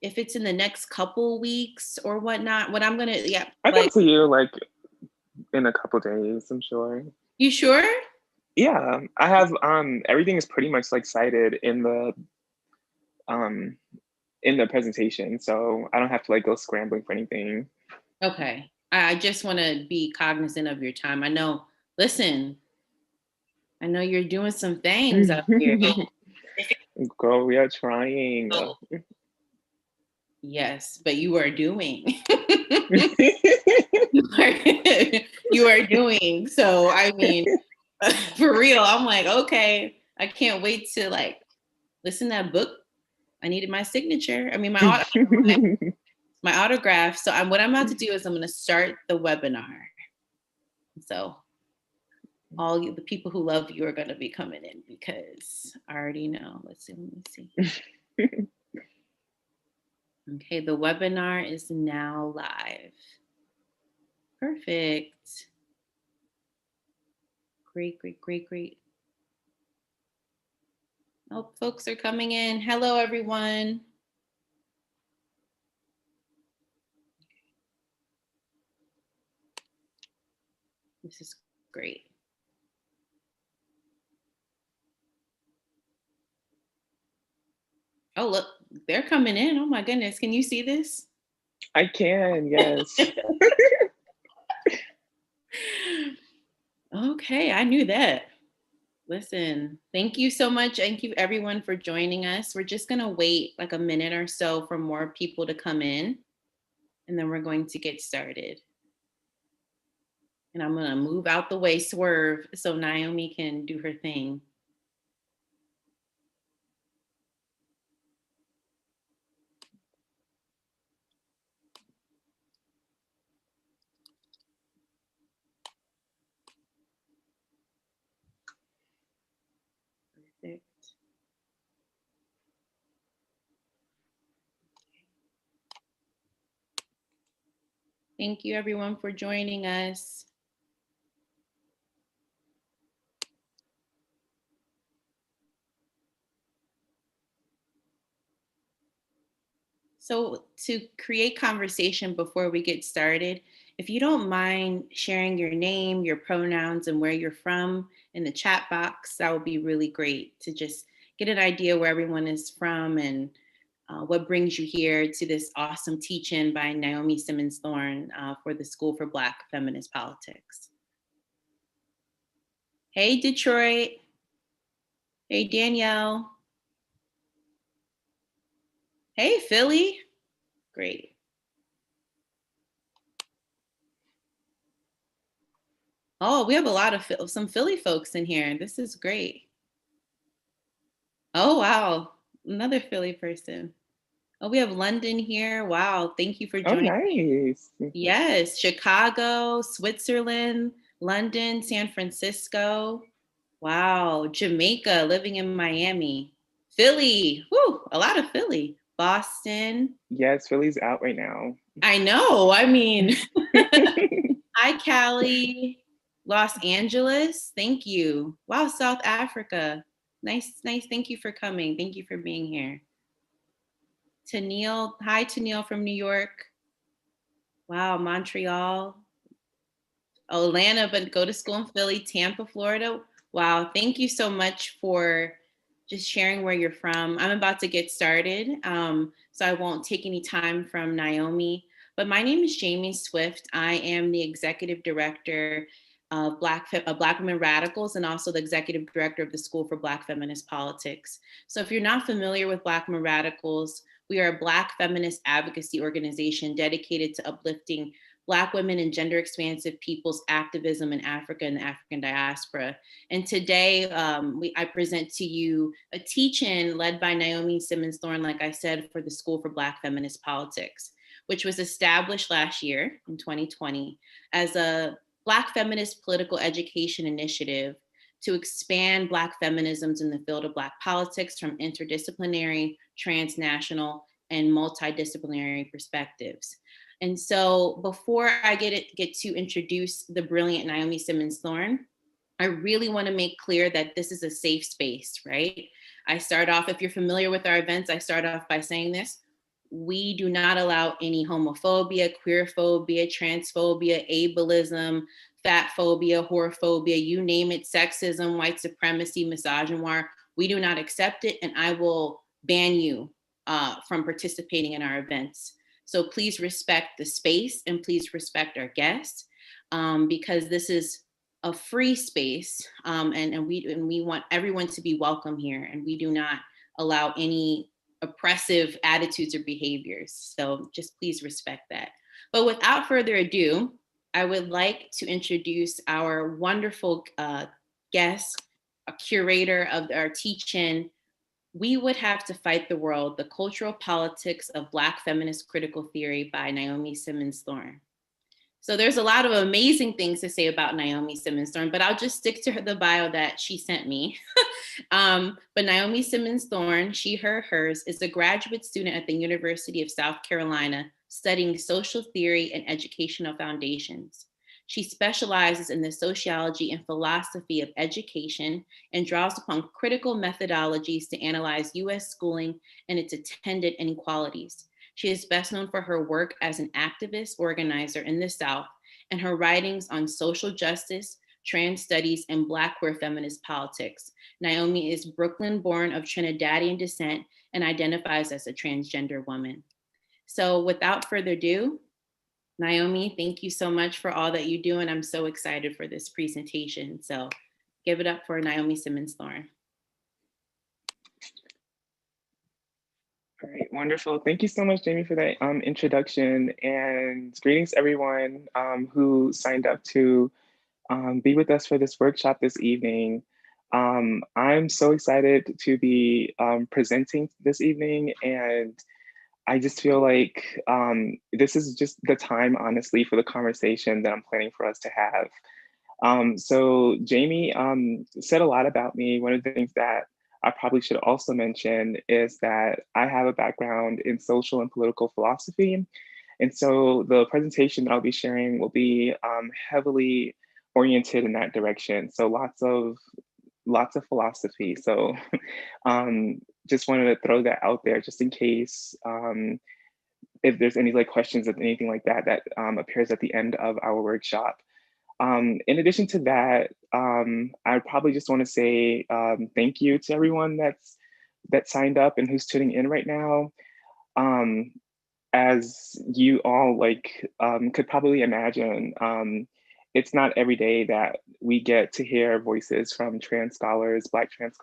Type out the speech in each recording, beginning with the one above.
if it's in the next couple weeks or whatnot, what I'm gonna, I can see you like in a couple days, I'm sure. You sure? Yeah, I have everything is pretty much like cited um in the presentation, so I don't have to like go scrambling for anything. Okay. I just want to be cognizant of your time. I know, listen, I know you're doing some things up here. Girl, we are trying. Yes, but you are doing. you are doing. So, I mean, for real, I'm like, okay, I can't wait to like listen to that book. I needed my signature. I mean, my autograph. So what I'm about to do is I'm going to start the webinar. So all the people who love you are going to be coming in because I already know. Let's see. Let me see. Okay, the webinar is now live. Perfect. Great, great, great, great. Oh, folks are coming in. Hello, everyone. This is great. Oh, look, they're coming in. Oh my goodness. Can you see this? I can, yes. Okay, I knew that. Listen, thank you so much. Thank you everyone for joining us. We're just gonna wait like a minute or so for more people to come in, and then we're going to get started. And I'm gonna move out the way, swerve, so Naomi can do her thing. Perfect. Thank you everyone for joining us. So to create conversation before we get started, if you don't mind sharing your name, your pronouns, and where you're from in the chat box, that would be really great to just get an idea where everyone is from and what brings you here to this awesome teaching by Naomi Simmons-Thorne for the School for Black Feminist Politics. Hey, Detroit. Hey, Danielle. Hey, Philly. Great. Oh, we have a lot of some Philly folks in here. This is great. Oh, wow. Another Philly person. Oh, we have London here. Wow. Thank you for Oh, joining. nice. Yes. Chicago, Switzerland, London, San Francisco. Wow. Jamaica, living in Miami. Philly. Whoo, a lot of Philly. Boston. Yes, Philly's out right now. I know. I mean, hi, Cali. Los Angeles. Thank you. Wow, South Africa. Nice, nice. Thank you for coming. Thank you for being here. Tennille. Hi, Tennille from New York. Wow, Montreal. Atlanta, but go to school in Philly, Tampa, Florida. Wow, thank you so much for just sharing where you're from. I'm about to get started, so I won't take any time from Naomi. But my name is Jamie Swift. I am the executive director of Black Women Radicals and also the executive director of the School for Black Feminist Politics. So if you're not familiar with Black Women Radicals, we are a Black feminist advocacy organization dedicated to uplifting Black women and gender expansive people's activism in Africa and the African diaspora. And today I present to you a teach-in led by Naomi Simmons-Thorne, like I said, for the School for Black Feminist Politics, which was established last year in 2020 as a Black feminist political education initiative to expand Black feminisms in the field of Black politics from interdisciplinary, transnational, and multidisciplinary perspectives. And so before I get to introduce the brilliant Naomi Simmons-Thorne, I really want to make clear that this is a safe space, right? I start off, if you're familiar with our events, I start off by saying this. we do not allow any homophobia, queerphobia, transphobia, ableism, fat phobia, whorephobia, you name it, sexism, white supremacy, misogynoir. We do not accept it, and I will ban you from participating in our events. So please respect the space and please respect our guests, because this is a free space, and we want everyone to be welcome here, and we do not allow any oppressive attitudes or behaviors. So just please respect that. But without further ado, I would like to introduce our wonderful guest, a curator of our teach-in, We Would Have to Fight the World, The Cultural Politics of Black Feminist Critical Theory by Naomi Simmons-Thorne. So there's a lot of amazing things to say about Naomi Simmons-Thorne, but I'll just stick to the bio that she sent me. But Naomi Simmons-Thorne, she, her, hers, is a graduate student at the University of South Carolina studying social theory and educational foundations. She specializes in the sociology and philosophy of education and draws upon critical methodologies to analyze US schooling and its attendant inequalities. She is best known for her work as an activist organizer in the South and her writings on social justice, trans studies, and Black queer feminist politics. Naomi is Brooklyn-born of Trinidadian descent and identifies as a transgender woman. So without further ado, Naomi, thank you so much for all that you do, and I'm so excited for this presentation. So give it up for Naomi Simmons-Thorne. All right, wonderful. Thank you so much, Jamie, for that introduction, and greetings everyone who signed up to be with us for this workshop this evening. I'm so excited to be presenting this evening, and I just feel like this is just the time, honestly, for the conversation that I'm planning for us to have. So Jamie said a lot about me. One of the things that I probably should also mention is that I have a background in social and political philosophy. And so the presentation that I'll be sharing will be heavily oriented in that direction. So lots of philosophy. So just wanted to throw that out there just in case if there's any like questions or anything like that that appears at the end of our workshop. In addition to that, I probably just want to say thank you to everyone that signed up and who's tuning in right now. As you all could probably imagine, it's not every day that we get to hear voices from trans scholars, Black trans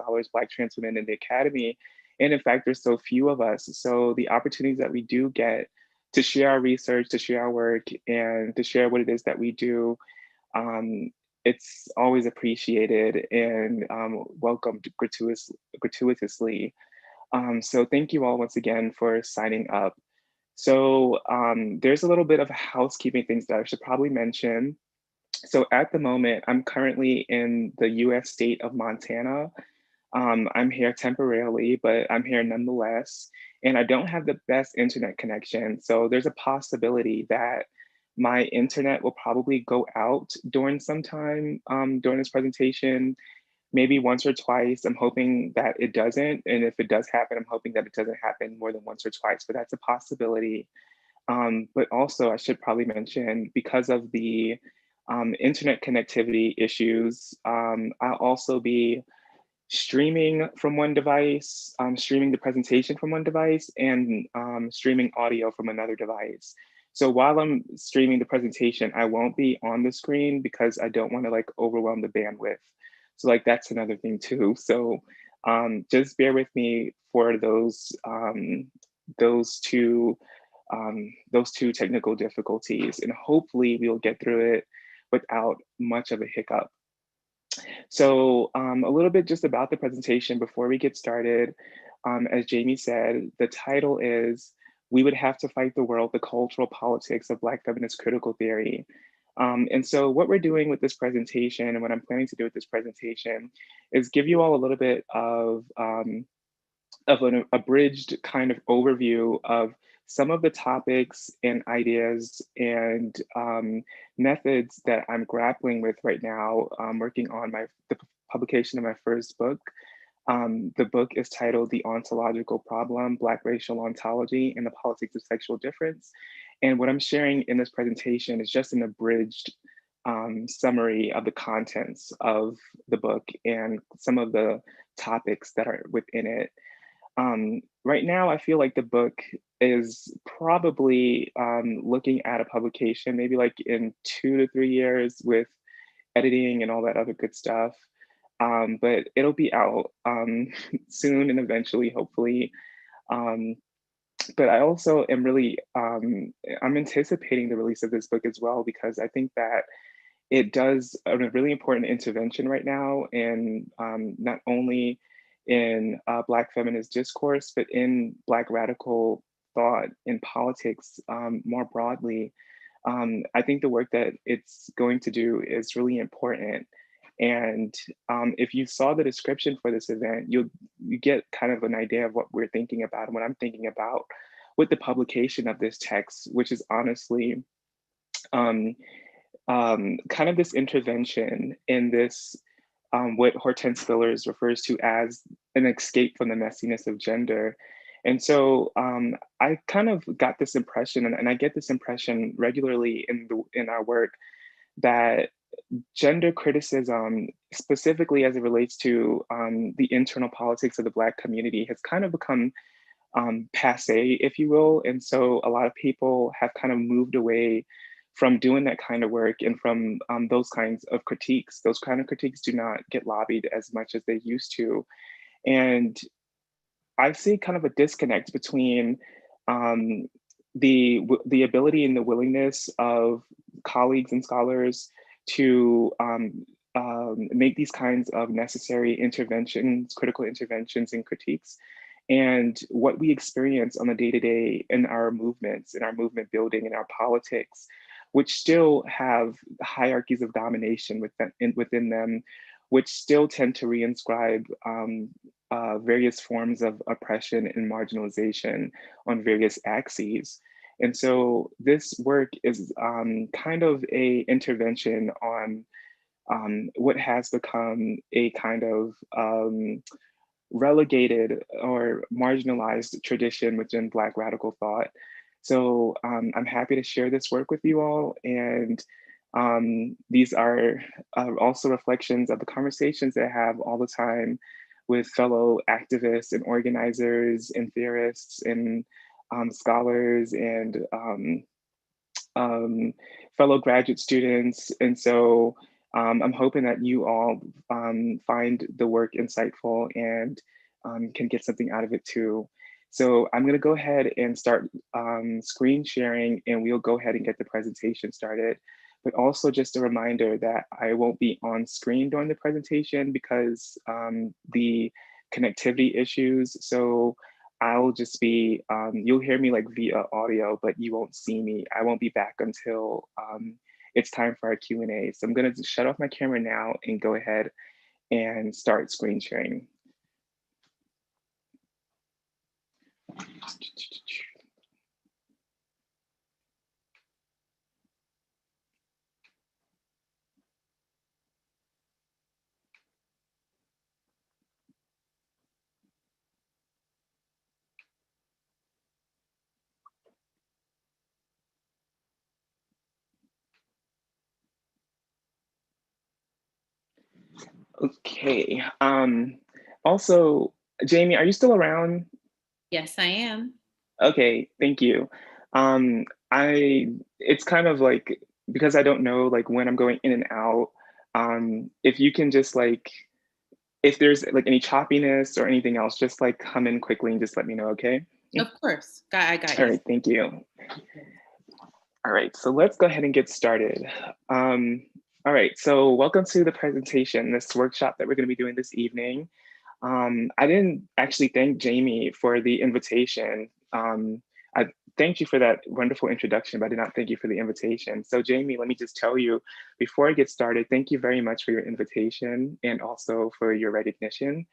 women in the academy. And in fact, there's so few of us. So the opportunities that we do get to share our research, to share our work, and to share what it is that we do, it's always appreciated and welcomed gratuitously. So thank you all once again for signing up. So there's a little bit of housekeeping things that I should probably mention. So at the moment, I'm currently in the US state of Montana. I'm here temporarily, but I'm here nonetheless. And I don't have the best internet connection. So there's a possibility that my internet will probably go out during some time during this presentation, maybe once or twice. I'm hoping that it doesn't. And if it does happen, I'm hoping that it doesn't happen more than once or twice, but that's a possibility. But also I should probably mention, because of the internet connectivity issues, I'll also be streaming from one device, streaming the presentation from one device, and streaming audio from another device. So while I'm streaming the presentation, I won't be on the screen because I don't want to like overwhelm the bandwidth. So like that's another thing too. So just bear with me for those two technical difficulties, and hopefully we'll get through it without much of a hiccup. So a little bit just about the presentation before we get started. As Jamie said, the title is We Would Have to Fight the World, The Cultural Politics of Black Feminist Critical Theory. And so what we're doing with this presentation, and what I'm planning to do with this presentation, is give you all a little bit of an abridged kind of overview of some of the topics and ideas and methods that I'm grappling with right now, working on the publication of my first book, The book is titled The Ontological Problem, Black Racial Ontology and the Politics of Sexual Difference. And what I'm sharing in this presentation is just an abridged summary of the contents of the book and some of the topics that are within it. Right now, I feel like the book is probably looking at a publication, maybe like in 2 to 3 years with editing and all that other good stuff. But it'll be out soon and eventually, hopefully. Um, but I also am really, I'm anticipating the release of this book as well, because I think that it does a really important intervention right now in not only in Black feminist discourse, but in Black radical thought in politics more broadly. I think the work that it's going to do is really important. And if you saw the description for this event, you get kind of an idea of what we're thinking about and what I'm thinking about with the publication of this text, which is honestly um, kind of this intervention in this, what Hortense Spillers refers to as an escape from the messiness of gender. And so I kind of got this impression, and I get this impression regularly in our work, that gender criticism, specifically as it relates to the internal politics of the Black community, has kind of become passe, if you will. And so a lot of people have kind of moved away from doing that kind of work and from those kinds of critiques. Those kind of critiques do not get lobbied as much as they used to. And I see kind of a disconnect between the ability and the willingness of colleagues and scholars to make these kinds of necessary interventions, critical interventions and critiques, and what we experience on the day-to-day in our movements, in our movement building, in our politics, which still have hierarchies of domination within them, which still tend to reinscribe various forms of oppression and marginalization on various axes. And so this work is kind of a intervention on what has become a kind of relegated or marginalized tradition within Black radical thought. So I'm happy to share this work with you all. And these are also reflections of the conversations that I have all the time with fellow activists and organizers and theorists and scholars and fellow graduate students. And so I'm hoping that you all find the work insightful and can get something out of it too. So I'm gonna go ahead and start screen sharing, and we'll go ahead and get the presentation started. But also just a reminder that I won't be on screen during the presentation because the connectivity issues. So I'll just be, you'll hear me like via audio, but you won't see me. I won't be back until it's time for our Q&A. So I'm gonna shut off my camera now and go ahead and start screen sharing. Okay. Also, Jamie, are you still around? Yes, I am. Okay, thank you. It's kind of like, because I don't know like when I'm going in and out, if you can just like, if there's like any choppiness or anything else, just like come in quickly and just let me know, okay? Of course, I got All you. right, thank you. All right, so let's go ahead and get started. All right, so welcome to the presentation, this workshop that we're gonna be doing this evening. I didn't actually thank Jamie for the invitation. I thanked you for that wonderful introduction, but I did not thank you for the invitation. So Jamie, let me just tell you, before I get started, thank you very much for your invitation and also for your recognition.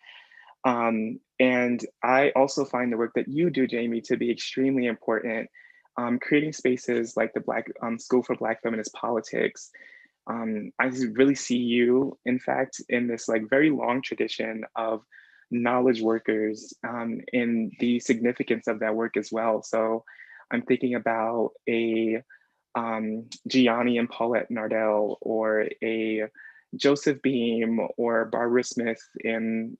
And I also find the work that you do, Jamie, to be extremely important. Creating spaces like the School for Black Feminist Politics. I really see you, in fact, in this like very long tradition of knowledge workers and the significance of that work as well. So I'm thinking about a Gianni and Paulette Nardell, or a Joseph Beam, or Barbara Smith in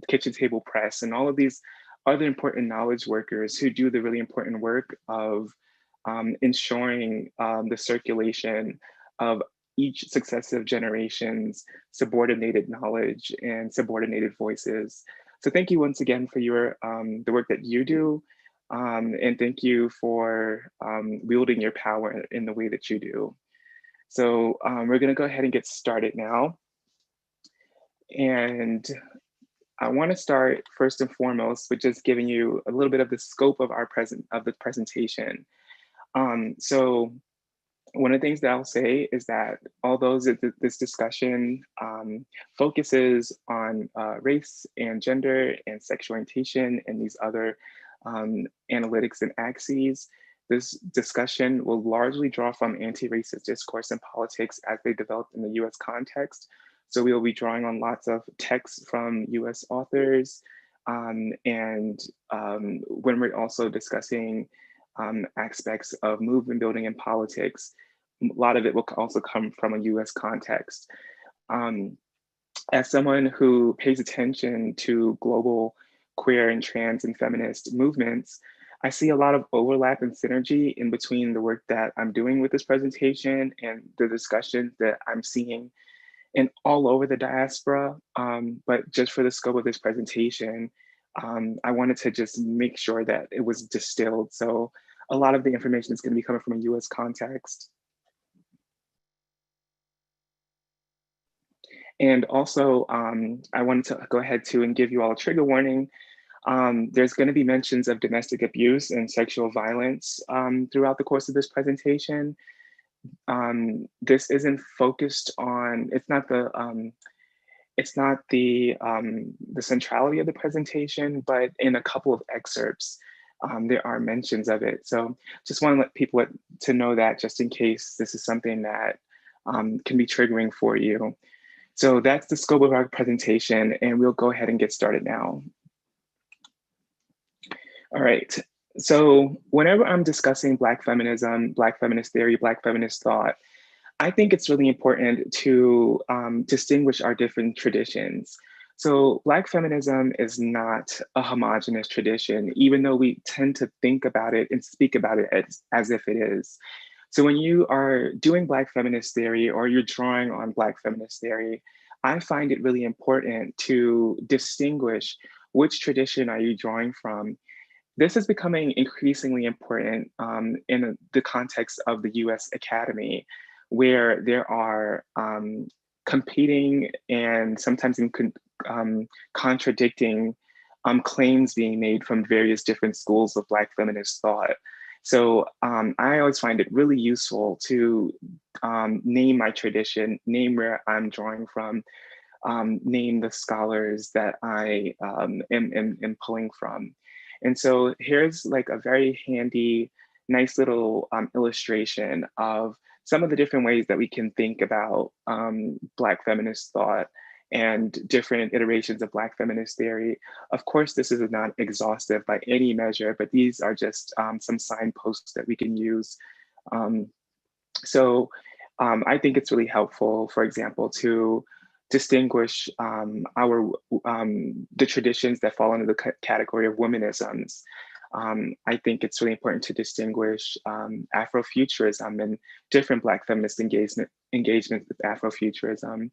Kitchen Table Press, and all of these other important knowledge workers who do the really important work of ensuring the circulation of each successive generation's subordinated knowledge and subordinated voices. So thank you once again for your the work that you do. And thank you for wielding your power in the way that you do. So we're gonna go ahead and get started now. And I wanna start first and foremost with just giving you a little bit of the scope of the presentation. So one of the things that I'll say is that although this discussion focuses on race and gender and sexual orientation and these other analytics and axes, this discussion will largely draw from anti-racist discourse and politics as they developed in the US context. So we will be drawing on lots of texts from US authors, and when we're also discussing aspects of movement building and politics, a lot of it will also come from a US context. As someone who pays attention to global queer and trans and feminist movements, I see a lot of overlap and synergy in between the work that I'm doing with this presentation and the discussions that I'm seeing in all over the diaspora. But just for the scope of this presentation, I wanted to just make sure that it was distilled. So a lot of the information is going to be coming from a US context. And also, I wanted to go ahead too and give you all a trigger warning. There's going to be mentions of domestic abuse and sexual violence throughout the course of this presentation. This isn't focused on, it's not the centrality of the presentation, but in a couple of excerpts, there are mentions of it. So just want to let people to know that, just in case this is something that can be triggering for you. So that's the scope of our presentation, and we'll go ahead and get started now. All right, so whenever I'm discussing Black feminism, Black feminist theory, Black feminist thought, I think it's really important to distinguish our different traditions. So Black feminism is not a homogenous tradition, even though we tend to think about it and speak about it as if it is. So when you are doing Black feminist theory or you're drawing on Black feminist theory, I find it really important to distinguish which tradition are you drawing from. This is becoming increasingly important in the context of the US Academy, where there are competing and sometimes contradicting claims being made from various different schools of Black feminist thought. So I always find it really useful to name my tradition, name where I'm drawing from, name the scholars that I am pulling from. And so here's like a very handy, nice little illustration of some of the different ways that we can think about Black feminist thought and different iterations of Black feminist theory. Of course, this is not exhaustive by any measure, but these are just some signposts that we can use. I think it's really helpful, for example, to distinguish the traditions that fall under the category of womanisms. I think it's really important to distinguish Afrofuturism and different Black feminist engagements with Afrofuturism.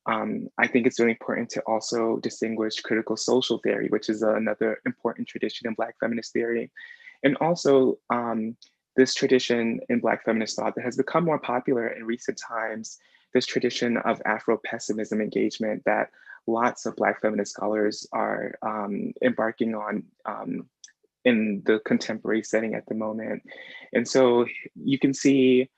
I think it's really important to also distinguish critical social theory, which is another important tradition in Black feminist theory. And also this tradition in Black feminist thought that has become more popular in recent times, this tradition of Afro-pessimism engagement that lots of Black feminist scholars are embarking on in the contemporary setting at the moment. And so you can see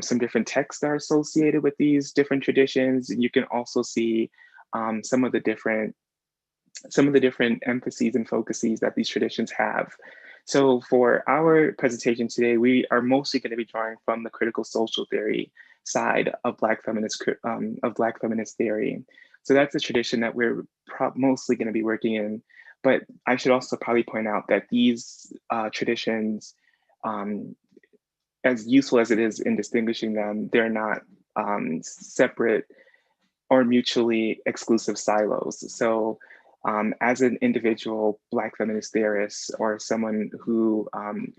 some different texts that are associated with these different traditions. And you can also see some of the different emphases and focuses that these traditions have. So for our presentation today, we are mostly going to be drawing from the critical social theory side of Black feminist theory. So that's a tradition that we're mostly going to be working in. But I should also probably point out that these traditions, as useful as it is in distinguishing them, they're not separate or mutually exclusive silos. So as an individual Black feminist theorist or someone who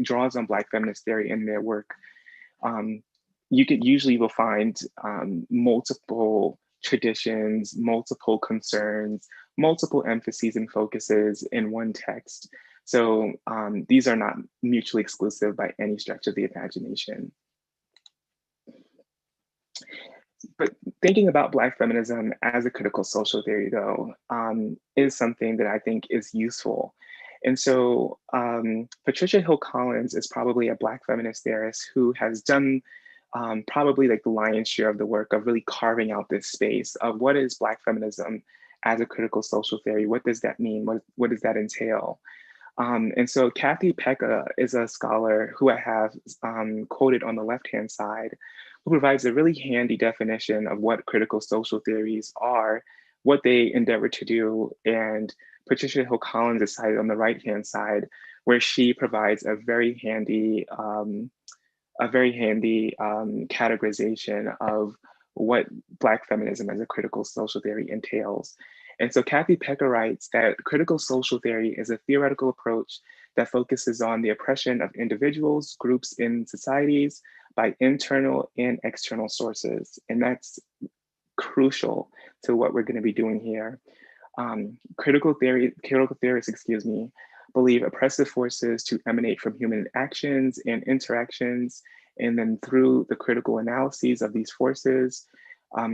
draws on Black feminist theory in their work, you could usually will find multiple traditions, multiple concerns, multiple emphases and focuses in one text. So these are not mutually exclusive by any stretch of the imagination. But thinking about Black feminism as a critical social theory, though, is something that I think is useful. And so Patricia Hill Collins is probably a Black feminist theorist who has done probably like the lion's share of the work of really carving out this space of what is Black feminism as a critical social theory? What does that mean? What does that entail? And so Kathy Pekka is a scholar who I have quoted on the left-hand side, who provides a really handy definition of what critical social theories are, what they endeavor to do, and Patricia Hill Collins is cited on the right-hand side, where she provides a very handy categorization of what Black feminism as a critical social theory entails. And so Kathy Pekka writes that critical social theory is a theoretical approach that focuses on the oppression of individuals, groups in societies by internal and external sources. And that's crucial to what we're going to be doing here. Critical theorists, believe oppressive forces to emanate from human actions and interactions, and then through the critical analyses of these forces,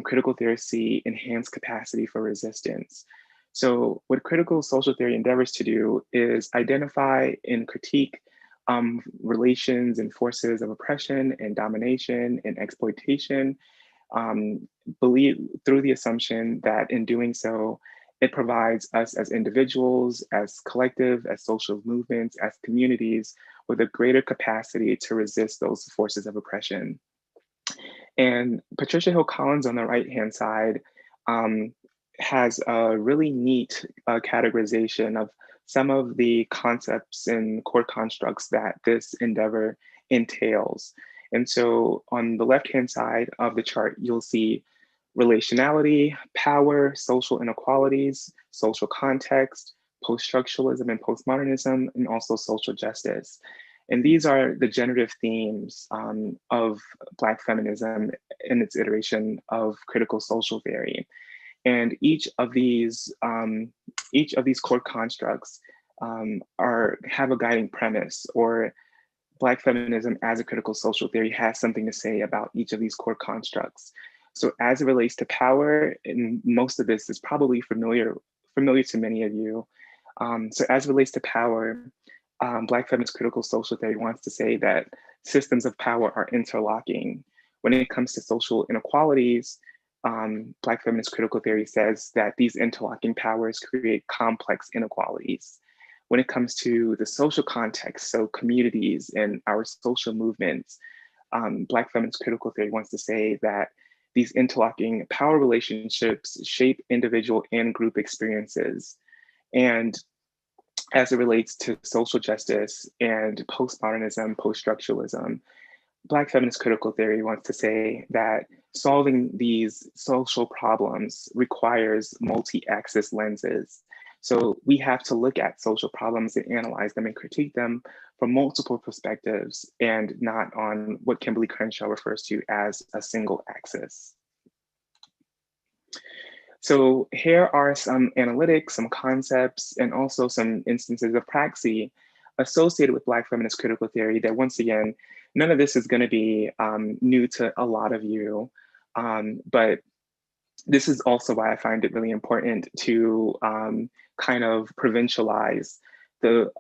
critical theorists see enhanced capacity for resistance. So what critical social theory endeavors to do is identify and critique relations and forces of oppression and domination and exploitation, believe through the assumption that in doing so, it provides us as individuals, as collective, as social movements, as communities with a greater capacity to resist those forces of oppression. And Patricia Hill Collins on the right-hand side has a really neat categorization of some of the concepts and core constructs that this endeavor entails. And so on the left-hand side of the chart, you'll see relationality, power, social inequalities, social context, post-structuralism and postmodernism, and also social justice. And these are the generative themes of Black feminism in its iteration of critical social theory. And each of these core constructs have a guiding premise, or Black feminism as a critical social theory has something to say about each of these core constructs. So as it relates to power, and most of this is probably familiar to many of you. So as it relates to power, Black feminist critical social theory wants to say that systems of power are interlocking. When it comes to social inequalities, Black feminist critical theory says that these interlocking powers create complex inequalities. When it comes to the social context, so communities and our social movements, Black feminist critical theory wants to say that these interlocking power relationships shape individual and group experiences. And as it relates to social justice and postmodernism, post-structuralism, Black feminist critical theory wants to say that solving these social problems requires multi-axis lenses. So we have to look at social problems and analyze them and critique them from multiple perspectives and not on what Kimberly Crenshaw refers to as a single axis. So here are some analytics, some concepts, and also some instances of praxis associated with Black feminist critical theory that, once again, none of this is going to be new to a lot of you, but this is also why I find it really important to kind of provincialize the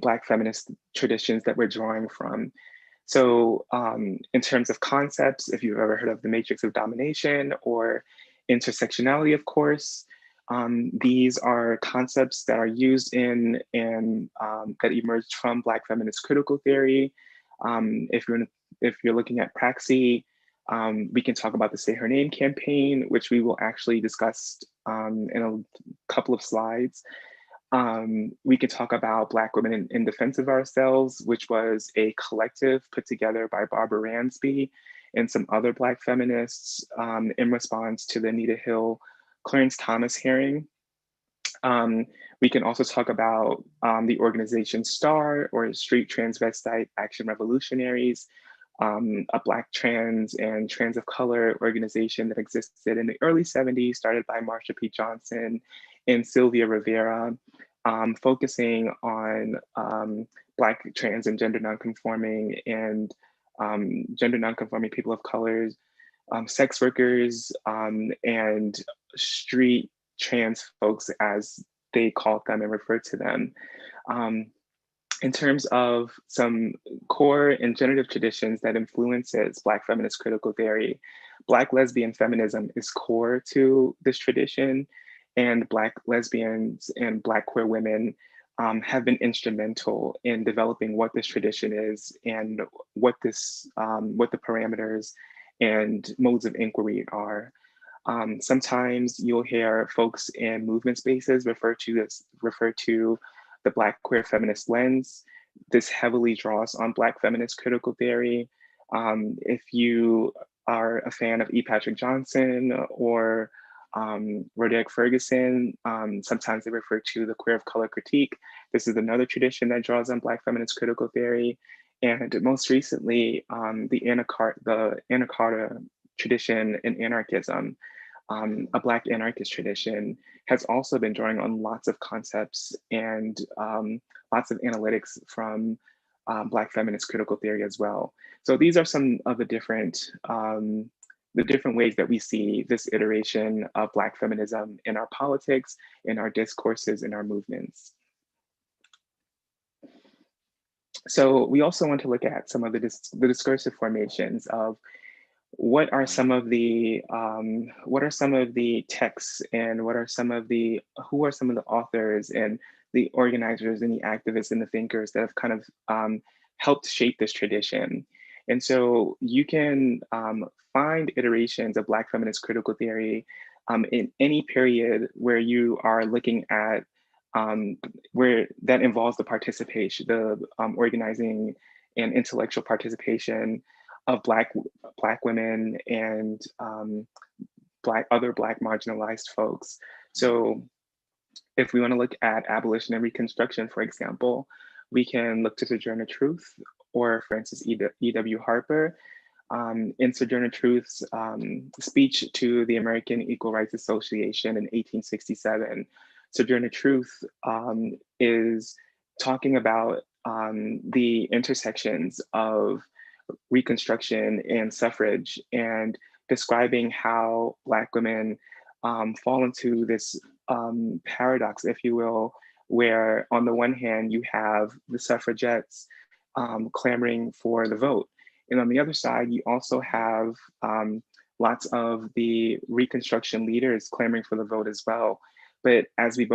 Black feminist traditions that we're drawing from. So in terms of concepts, if you've ever heard of the matrix of domination or intersectionality, of course, these are concepts that are used in and that emerged from Black feminist critical theory. If you're looking at praxis, We can talk about the Say Her Name campaign, which we will actually discuss in a couple of slides. We can talk about Black Women in Defense of Ourselves, which was a collective put together by Barbara Ransby and some other Black feminists in response to the Anita Hill Clarence Thomas hearing. We can also talk about the organization STAR, or Street Transvestite Action Revolutionaries, a Black trans and trans of color organization that existed in the early 70s, started by Marsha P. Johnson and Sylvia Rivera, focusing on Black trans and gender nonconforming and gender nonconforming people of colors, sex workers, and street trans folks, as they called them and referred to them. In terms of some core and generative traditions that influences Black feminist critical theory, Black lesbian feminism is core to this tradition, and Black lesbians and Black queer women have been instrumental in developing what this tradition is and what the parameters and modes of inquiry are. Sometimes you'll hear folks in movement spaces refer to the Black queer feminist lens. This heavily draws on Black feminist critical theory. If you are a fan of E. Patrick Johnson or Roderick Ferguson, sometimes they refer to the queer of color critique. This is another tradition that draws on Black feminist critical theory. And most recently, the Anacarta tradition in anarchism, a Black anarchist tradition, has also been drawing on lots of concepts and lots of analytics from Black feminist critical theory as well. So these are some of the different ways that we see this iteration of Black feminism in our politics, in our discourses, in our movements. So we also want to look at some of the discursive formations of what are some of the texts, and who are some of the authors and the organizers and the activists and the thinkers that have kind of helped shape this tradition. And so you can find iterations of Black feminist critical theory in any period where you are looking at where that involves the participation, the organizing and intellectual participation of Black women and other Black marginalized folks. So if we want to look at abolition and Reconstruction, for example, we can look to Sojourner Truth or Frances E.W. Harper. In Sojourner Truth's speech to the American Equal Rights Association in 1867, Sojourner Truth is talking about the intersections of Reconstruction and suffrage, and describing how Black women fall into this paradox, if you will, where on the one hand you have the suffragettes clamoring for the vote, and on the other side you also have lots of the Reconstruction leaders clamoring for the vote as well. But as we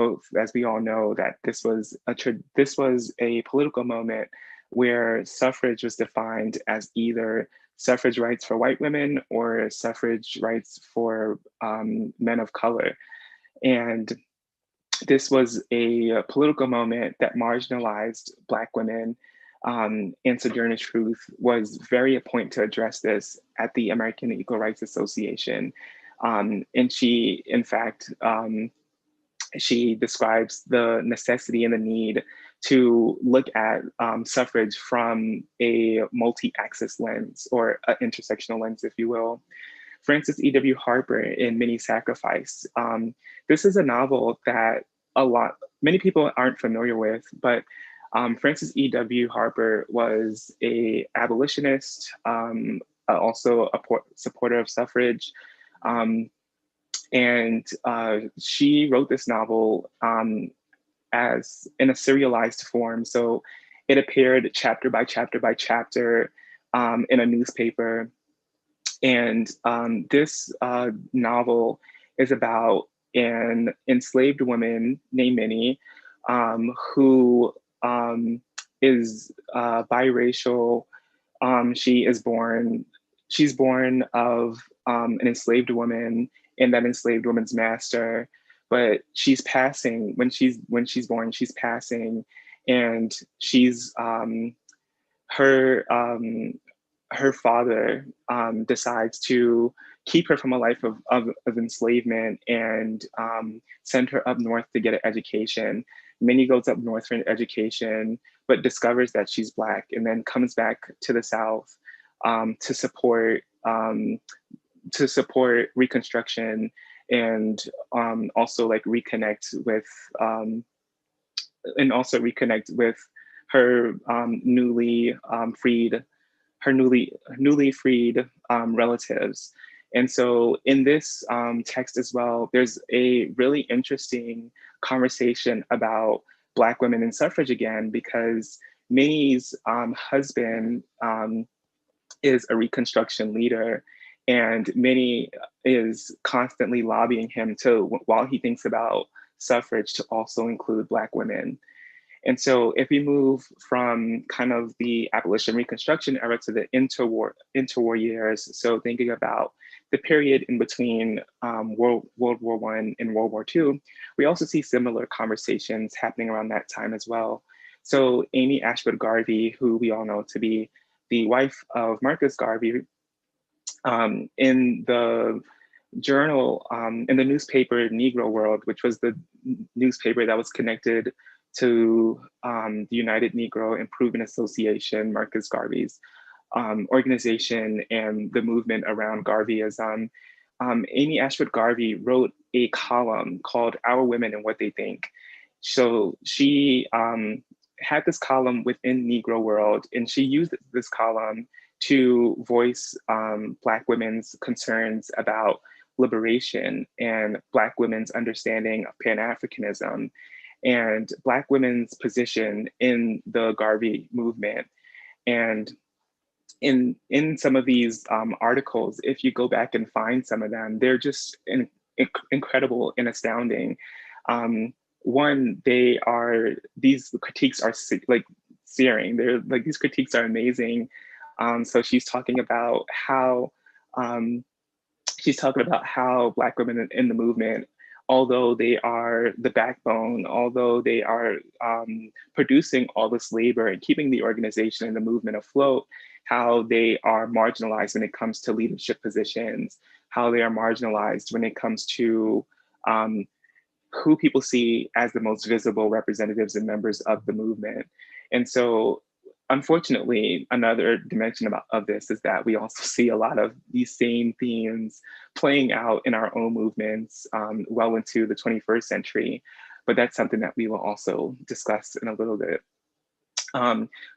all know, that this was a political moment where suffrage was defined as either suffrage rights for white women or suffrage rights for men of color. And this was a political moment that marginalized Black women. And Sojourner Truth was very appointed to address this at the American Equal Rights Association. And she, in fact, she describes the necessity and the need to look at suffrage from a multi-axis lens, or an intersectional lens, if you will. Frances E.W. Harper in Many Sacrifice. This is a novel that many people aren't familiar with, but Frances E.W. Harper was an abolitionist, also a supporter of suffrage. And she wrote this novel as in a serialized form. So it appeared chapter by chapter by chapter in a newspaper. And this novel is about an enslaved woman named Minnie, who is biracial. She is born she's born of an enslaved woman and that enslaved woman's master, but she's passing when she's born, she's passing, and she's her her father decides to keep her from a life of enslavement and send her up north to get an education. Minnie goes up north for an education, but discovers that she's Black and then comes back to the South to support Reconstruction and also like reconnect with her newly freed relatives. And so in this text as well, there's a really interesting conversation about Black women in suffrage again, because Minnie's husband is a Reconstruction leader, and Minnie is constantly lobbying him to, while he thinks about suffrage, to also include Black women. And so if we move from kind of the abolition Reconstruction era to the interwar years, so thinking about the period in between World War I and World War II, we also see similar conversations happening around that time as well. So Amy Ashwood Garvey, who we all know to be the wife of Marcus Garvey, in the journal, in the newspaper Negro World, which was the newspaper that was connected to the United Negro Improvement Association, Marcus Garvey's organization and the movement around Garveyism, Amy Ashwood Garvey wrote a column called Our Women and What They Think. So she had this column within Negro World, and she used this column to voice Black women's concerns about liberation and Black women's understanding of Pan-Africanism and Black women's position in the Garvey movement. And in some of these articles, if you go back and find some of them, they're just incredible and astounding. One, these critiques are like searing. They're like, these critiques are amazing. So she's talking about how Black women in the movement, although they are the backbone, although they are producing all this labor and keeping the organization and the movement afloat, how they are marginalized when it comes to leadership positions, how they are marginalized when it comes to who people see as the most visible representatives and members of the movement. And so, unfortunately, another dimension of this is that we also see a lot of these same themes playing out in our own movements well into the 21st century. But that's something that we will also discuss in a little bit.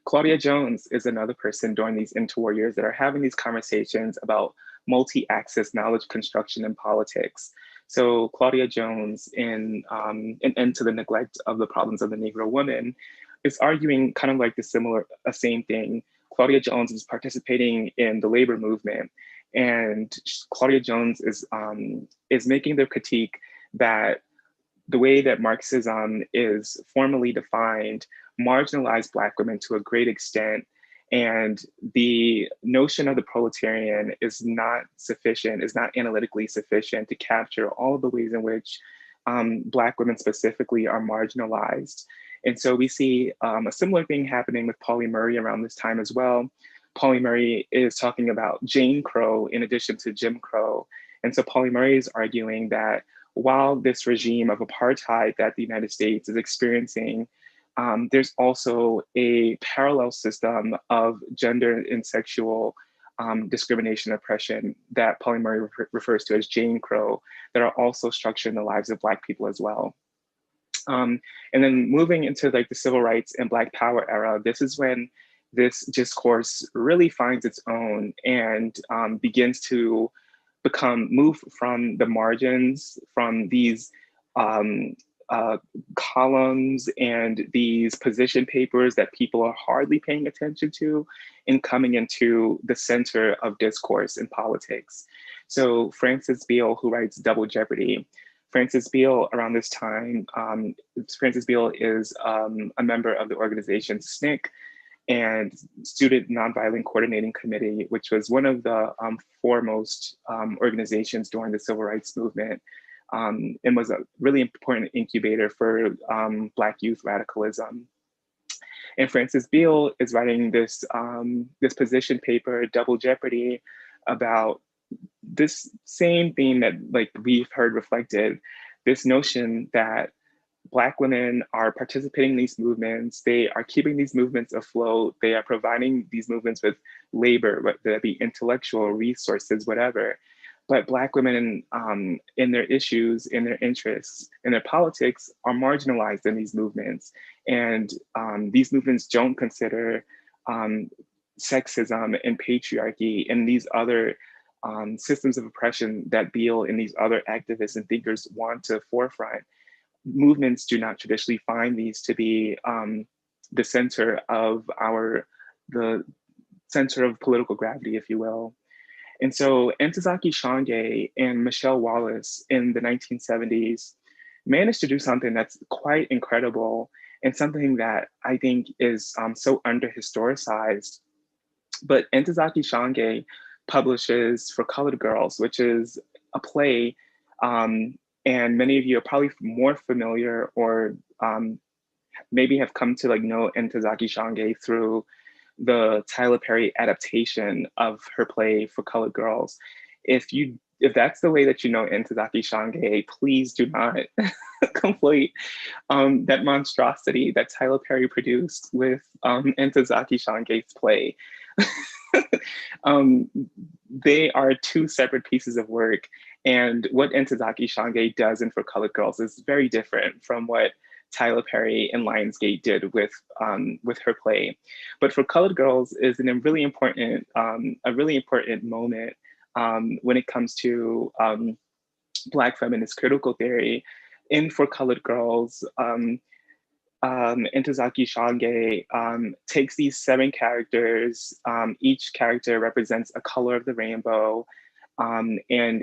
Claudia Jones is another person during these interwar years that are having these conversations about multi-axis knowledge construction in politics. So Claudia Jones, in An End to the Neglect of the Problems of the Negro Woman, is arguing kind of like the same thing. Claudia Jones is participating in the labor movement, and Claudia Jones is making the critique that the way that Marxism is formally defined marginalized Black women to a great extent, and the notion of the proletarian is not sufficient, is not analytically sufficient to capture all of the ways in which Black women specifically are marginalized. And so we see a similar thing happening with Pauli Murray around this time as well. Pauli Murray is talking about Jane Crow in addition to Jim Crow. And so Pauli Murray is arguing that while this regime of apartheid that the United States is experiencing, there's also a parallel system of gender and sexual discrimination, oppression that Pauli Murray refers to as Jane Crow that are also structuring the lives of Black people as well. And then moving into like the civil rights and Black power era, this is when this discourse really finds its own and begins to move from the margins, from these columns and these position papers that people are hardly paying attention to, and coming into the center of discourse in politics. So Frances Beale, who writes Double Jeopardy, Frances Beale around this time, Frances Beale is a member of the organization SNCC, and Student Nonviolent Coordinating Committee, which was one of the foremost organizations during the Civil Rights Movement, and was a really important incubator for Black youth radicalism. And Frances Beale is writing this, this position paper, Double Jeopardy, about this same theme that like we've heard reflected, this notion that Black women are participating in these movements. They are keeping these movements afloat. They are providing these movements with labor, whether that be intellectual resources, whatever. But Black women in their issues, in their interests, in their politics are marginalized in these movements. And these movements don't consider sexism and patriarchy and these other systems of oppression that Beale and these other activists and thinkers want to forefront. Movements do not traditionally find these to be the center of the center of political gravity, if you will. And so Ntozake Shange and Michelle Wallace in the 1970s managed to do something that's quite incredible and something that I think is so under-historicized. But Ntozake Shange publishes For Colored Girls, which is a play, and many of you are probably more familiar or maybe have come to like know Ntozake Shange through the Tyler Perry adaptation of her play For Colored Girls. If that's the way that you know Ntozake Shange, please do not conflate that monstrosity that Tyler Perry produced with Ntozake Shange's play. They are two separate pieces of work, and what Ntozake Shange does in For Colored Girls is very different from what Tyler Perry and Lionsgate did with her play. But For Colored Girls is a really important moment when it comes to Black feminist critical theory. In For Colored Girls, Ntozake Shange takes these 7 characters. Each character represents a color of the rainbow, and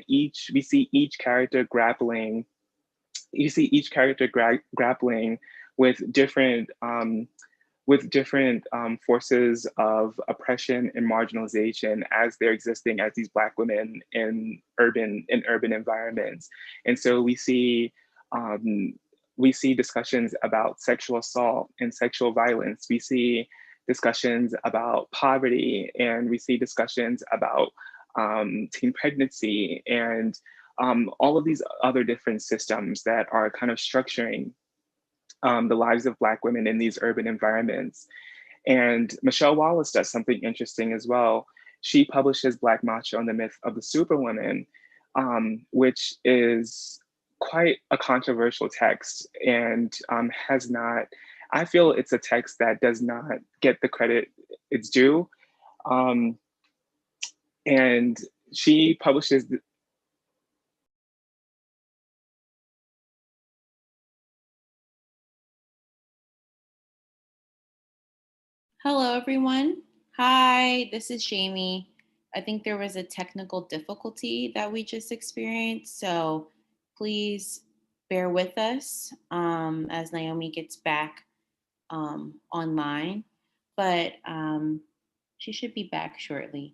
we see each character grappling. You see each character grappling with different forces of oppression and marginalization as they're existing as these Black women in urban environments. And so we see discussions about sexual assault and sexual violence. We see discussions about poverty, and we see discussions about teen pregnancy and all of these other different systems that are kind of structuring the lives of Black women in these urban environments. And Michelle Wallace does something interesting as well. She publishes Black Macho and the Myth of the Superwoman, which is quite a controversial text and I feel it's a text that does not get the credit it's due. And she publishes Hello, everyone. Hi, this is Jamie. I think there was a technical difficulty that we just experienced, so please bear with us as Naomi gets back online, but she should be back shortly.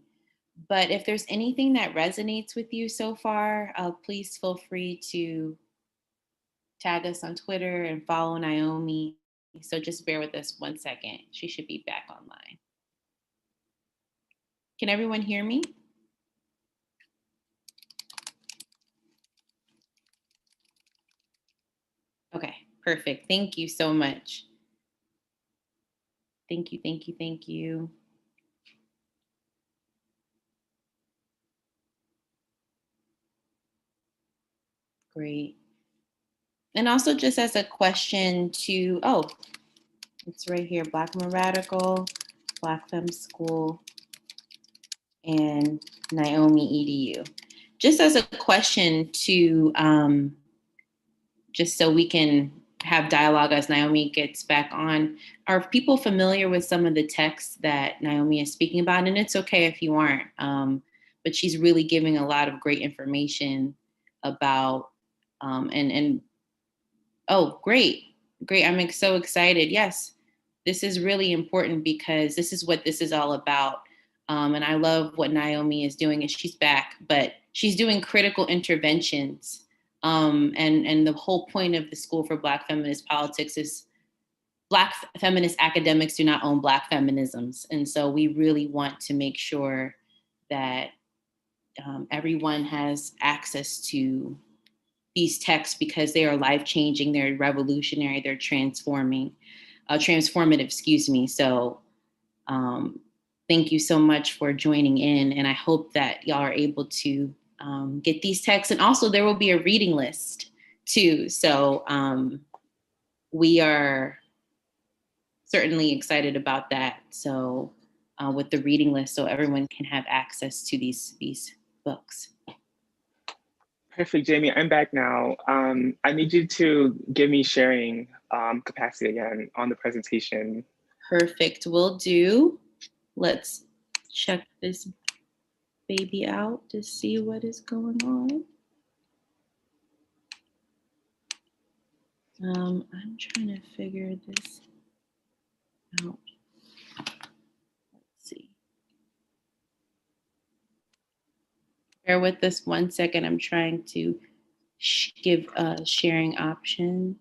But if there's anything that resonates with you so far, please feel free to tag us on Twitter and follow Naomi. So just bear with us 1 second. She should be back online. Can everyone hear me? Okay, perfect. Thank you so much. Thank you, thank you, thank you. Great. And also just as a question to, it's right here, Black Women Radical, Black Femme School, and Naomi EDU. Just as a question to, just so we can have dialogue as Naomi gets back on, are people familiar with some of the texts that Naomi is speaking about? And it's okay if you aren't, but she's really giving a lot of great information about, oh, great. I'm so excited. Yes. this is really important because this is what this is all about. And I love what Naomi is doing, and she's back, but she's doing critical interventions. And the whole point of the School for Black Feminist Politics is Black feminist academics do not own Black feminisms. And so we really want to make sure that everyone has access to these texts because they are life-changing, they're revolutionary, they're transformative, excuse me. So thank you so much for joining in. And I hope that y'all are able to get these texts. And also there will be a reading list too. So we are certainly excited about that. So with the reading list, so everyone can have access to these books. Perfect, Jamie. I'm back now. I need you to give me sharing capacity again on the presentation. Perfect, will do. Let's check this baby out to see what is going on. I'm trying to figure this out. Let's see. Bear with us 1 second. I'm trying to give sharing options.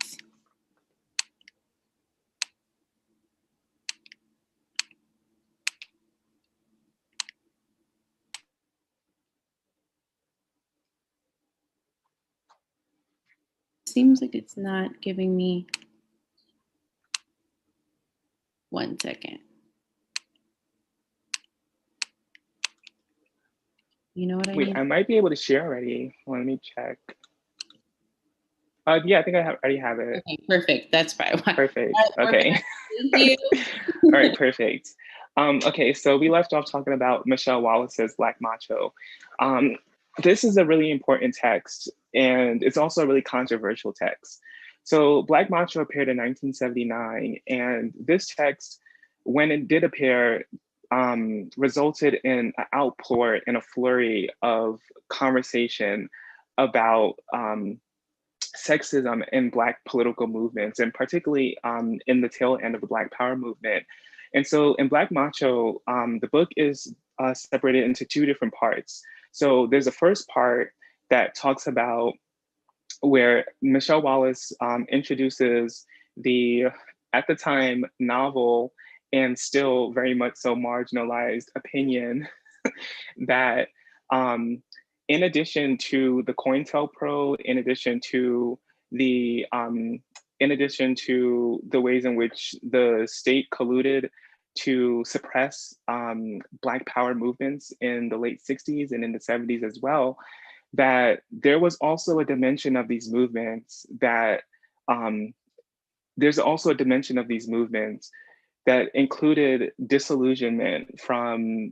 Seems like it's not giving me 1 second. You know what I Wait, I might be able to share already. Well, let me check. Yeah, I think I already have it. Okay, perfect. That's fine. Perfect. Okay. Thank you. All right, perfect. Okay, so we left off talking about Michelle Wallace's Black Macho. This is a really important text, and it's also a really controversial text. So Black Macho appeared in 1979, and this text, when it did appear, resulted in an outpour and a flurry of conversation about sexism in Black political movements, and particularly in the tail end of the Black Power movement. And so in Black Macho, the book is separated into two different parts. So there's a first part that talks about where Michelle Wallace introduces the, at the time, novel and still very much so marginalized opinion that in addition to the COINTELPRO, in addition to the ways in which the state colluded to suppress Black power movements in the late 60s and in the 70s as well, that there was also a dimension of these movements that there's also a dimension of these movements that included disillusionment from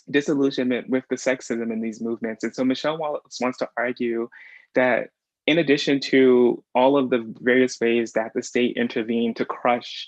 disillusionment with the sexism in these movements. And so Michelle Wallace wants to argue that in addition to all of the various ways that the state intervened to crush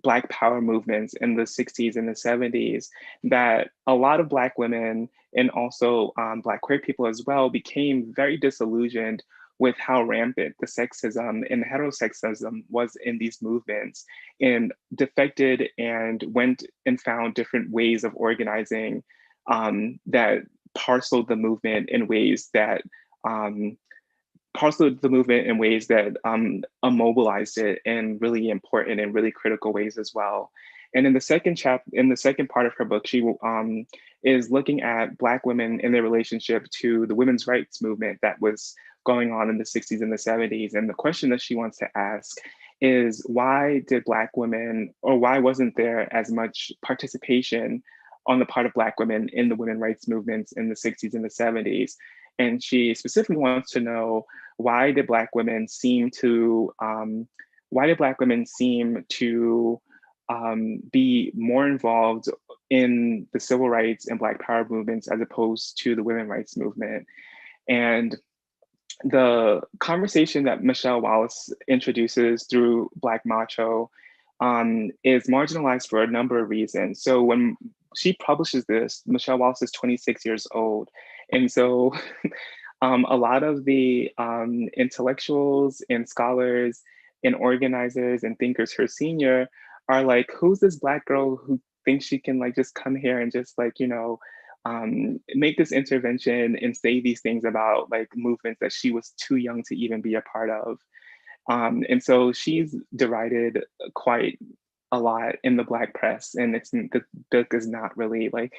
Black power movements in the 60s and the 70s, that a lot of Black women and also Black queer people as well became very disillusioned with how rampant the sexism and heterosexism was in these movements, and defected and went and found different ways of organizing that parceled the movement in ways that immobilized it in really important and really critical ways as well. And in the second part of her book, she is looking at Black women in their relationship to the women's rights movement that was going on in the 60s and the 70s. And the question that she wants to ask is, why did Black women, or why wasn't there as much participation on the part of Black women in the women's rights movements in the 60s and the 70s? And she specifically wants to know, why did Black women seem to be more involved in the civil rights and Black power movements as opposed to the women's rights movement? And the conversation that Michelle Wallace introduces through Black Macho is marginalized for a number of reasons. So when she publishes this, Michelle Wallace is 26 years old. And so a lot of the intellectuals and scholars and organizers and thinkers her senior are like, who's this Black girl who thinks she can like just come here and just like, make this intervention and say these things about like movements that she was too young to even be a part of. And so she's derided quite a lot in the Black press, and the book is not really like,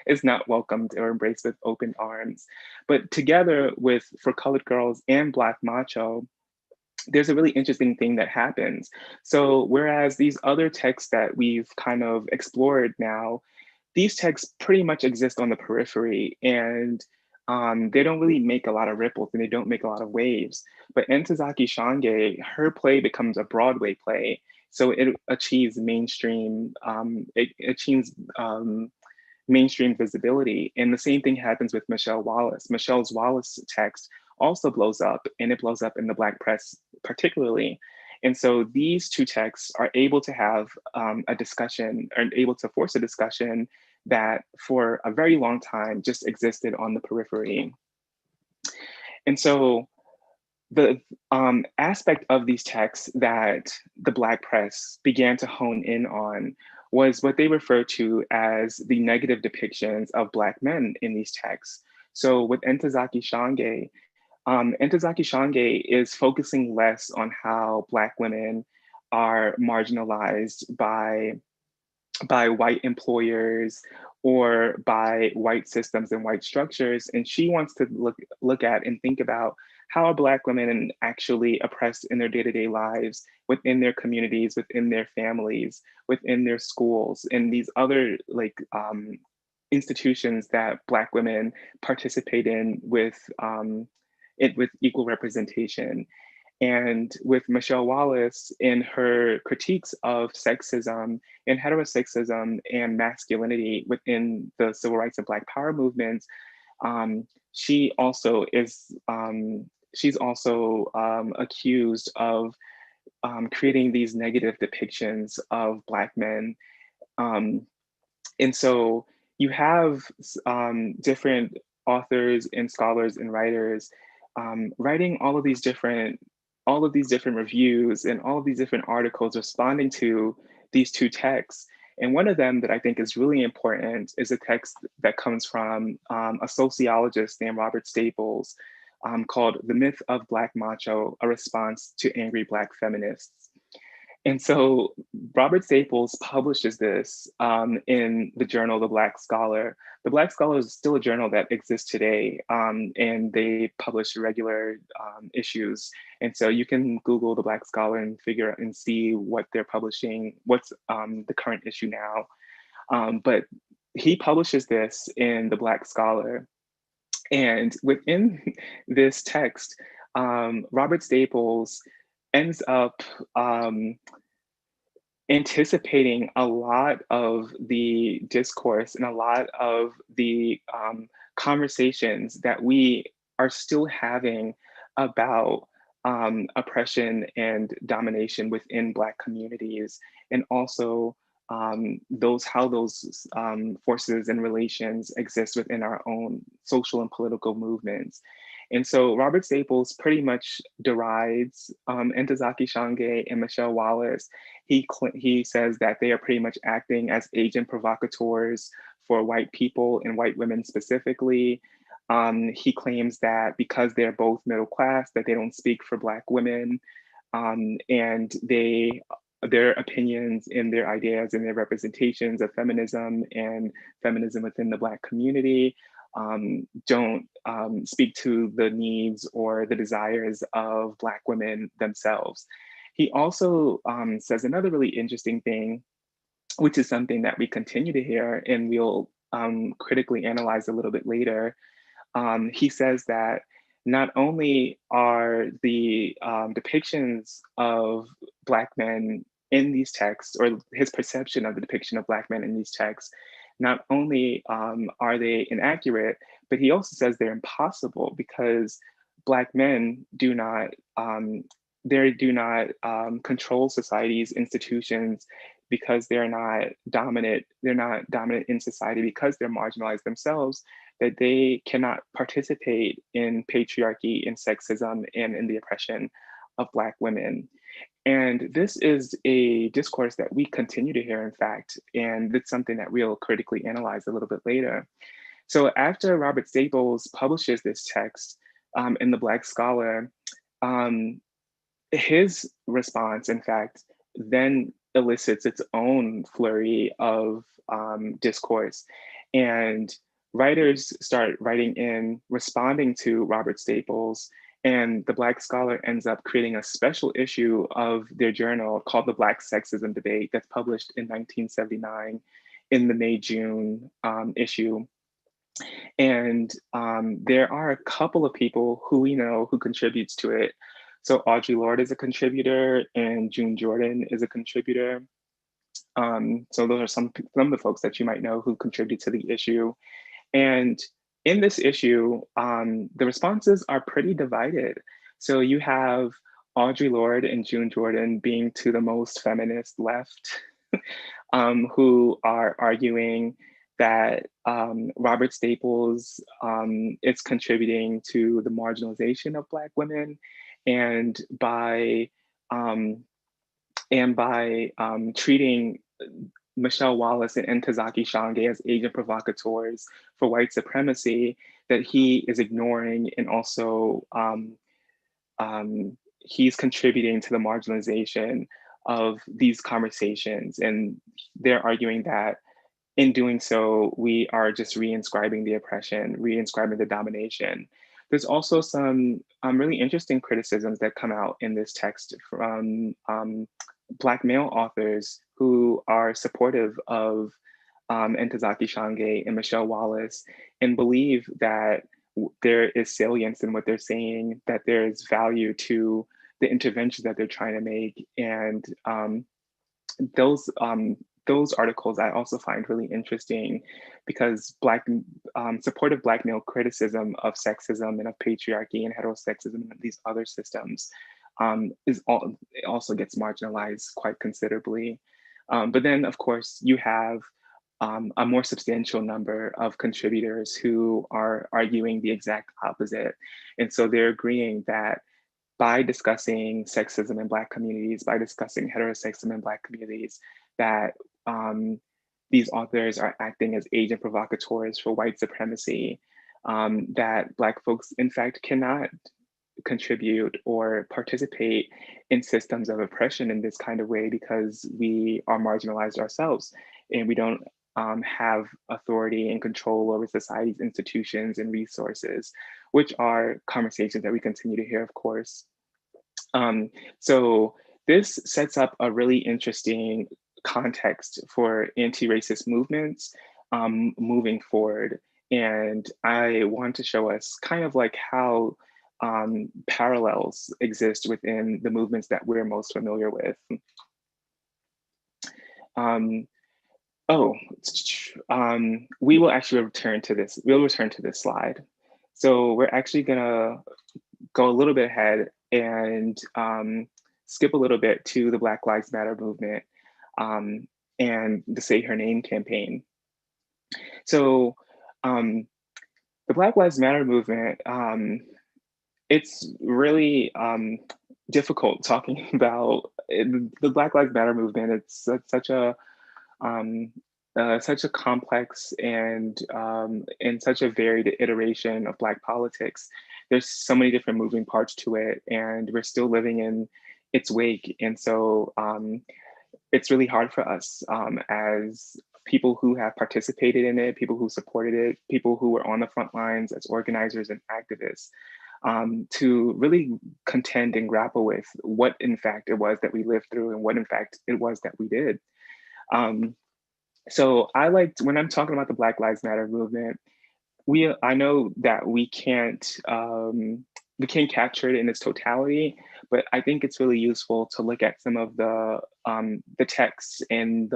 it's not welcomed or embraced with open arms. But together with For Colored Girls and Black Macho, there's a really interesting thing that happens. So whereas these other texts that we've kind of explored now, these texts pretty much exist on the periphery, and they don't really make a lot of ripples and they don't make a lot of waves. But Ntozake Shange, her play becomes a Broadway play. So it achieves mainstream visibility. And the same thing happens with Michelle Wallace. Michelle's Wallace text also blows up, and it blows up in the Black press particularly. And so these two texts are able to have a discussion, or able to force a discussion that for a very long time just existed on the periphery. And so the aspect of these texts that the Black press began to hone in on was what they refer to as the negative depictions of Black men in these texts. So with Ntozake Shange, Ntozake Shange is focusing less on how Black women are marginalized by white employers or by white systems and white structures. And she wants to look at and think about how are Black women actually oppressed in their day-to-day lives, within their communities, within their families, within their schools, and these other institutions that Black women participate in with equal representation. And with Michelle Wallace, in her critiques of sexism and heterosexism and masculinity within the civil rights and Black power movements, she also is she's also accused of creating these negative depictions of Black men. And so you have different authors and scholars and writers writing all of these different reviews and all of these different articles responding to these two texts. And one of them that I think is really important is a text that comes from a sociologist named Robert Staples called The Myth of Black Macho, A Response to Angry Black Feminists. And so Robert Staples publishes this in the journal, The Black Scholar. The Black Scholar is still a journal that exists today, and they publish regular issues. And so you can Google The Black Scholar and figure out and see what they're publishing, what's the current issue now. But he publishes this in The Black Scholar. And within this text, Robert Staples ends up anticipating a lot of the discourse and a lot of the conversations that we are still having about oppression and domination within Black communities, and also how those forces and relations exist within our own social and political movements. And so Robert Staples pretty much derides Ntozake Shange and Michelle Wallace. He says that they are pretty much acting as agent provocateurs for white people and white women specifically. He claims that because they're both middle class, that they don't speak for Black women, and their opinions and their ideas and their representations of feminism and feminism within the Black community don't speak to the needs or the desires of Black women themselves. He also says another really interesting thing, which is something that we continue to hear and we'll critically analyze a little bit later. He says that not only are the depictions of Black men in these texts, or his perception of the depiction of Black men in these texts, not only are they inaccurate, but he also says they're impossible because Black men do not control society's institutions, because they're not dominant in society, because they're marginalized themselves, that they cannot participate in patriarchy and sexism and in the oppression of Black women. And this is a discourse that we continue to hear, in fact, and it's something that we'll critically analyze a little bit later. So after Robert Staples publishes this text in The Black Scholar, um, his response, in fact, then elicits its own flurry of discourse. And writers start writing in, responding to Robert Staples, and the Black Scholar ends up creating a special issue of their journal called The Black Sexism Debate that's published in 1979 in the May-June issue. And there are a couple of people who we know who contributes to it. So Audre Lorde is a contributor and June Jordan is a contributor. So those are some of the folks that you might know who contribute to the issue. And in this issue, the responses are pretty divided. So you have Audre Lorde and June Jordan being to the most feminist left, who are arguing that Robert Staples is contributing to the marginalization of Black women, and by treating Michelle Wallace and Ntozake Shange as agent provocateurs for white supremacy, that he is ignoring, and also he's contributing to the marginalization of these conversations. And they're arguing that in doing so, we are just re-inscribing the oppression, re-inscribing the domination. There's also some really interesting criticisms that come out in this text from Black male authors who are supportive of Ntozake Shange and Michelle Wallace, and believe that there is salience in what they're saying, that there is value to the interventions that they're trying to make. And those articles I also find really interesting, because supportive Black male criticism of sexism and of patriarchy and heterosexism and these other systems it also gets marginalized quite considerably. But then, of course, you have a more substantial number of contributors who are arguing the exact opposite. And so they're agreeing that by discussing sexism in Black communities, by discussing heterosexism in Black communities, that these authors are acting as agent provocateurs for white supremacy, that Black folks, in fact, cannot contribute or participate in systems of oppression in this kind of way because we are marginalized ourselves, and we don't have authority and control over society's institutions and resources, which are conversations that we continue to hear, of course. So this sets up a really interesting context for anti-racist movements moving forward. And I want to show us kind of like how parallels exist within the movements that we're most familiar with. We will actually return to this. We'll return to this slide. So we're actually gonna go a little bit ahead and skip a little bit to the Black Lives Matter movement and the Say Her Name campaign. So the Black Lives Matter movement, it's really difficult talking about the Black Lives Matter movement. It's such a complex and such a varied iteration of Black politics. There's so many different moving parts to it, and we're still living in its wake. And so it's really hard for us as people who have participated in it, people who supported it, people who were on the front lines as organizers and activists, to really contend and grapple with what in fact it was that we lived through and what in fact it was that we did. So when I'm talking about the Black Lives Matter movement, I know that we can't capture it in its totality, but I think it's really useful to look at some of the texts and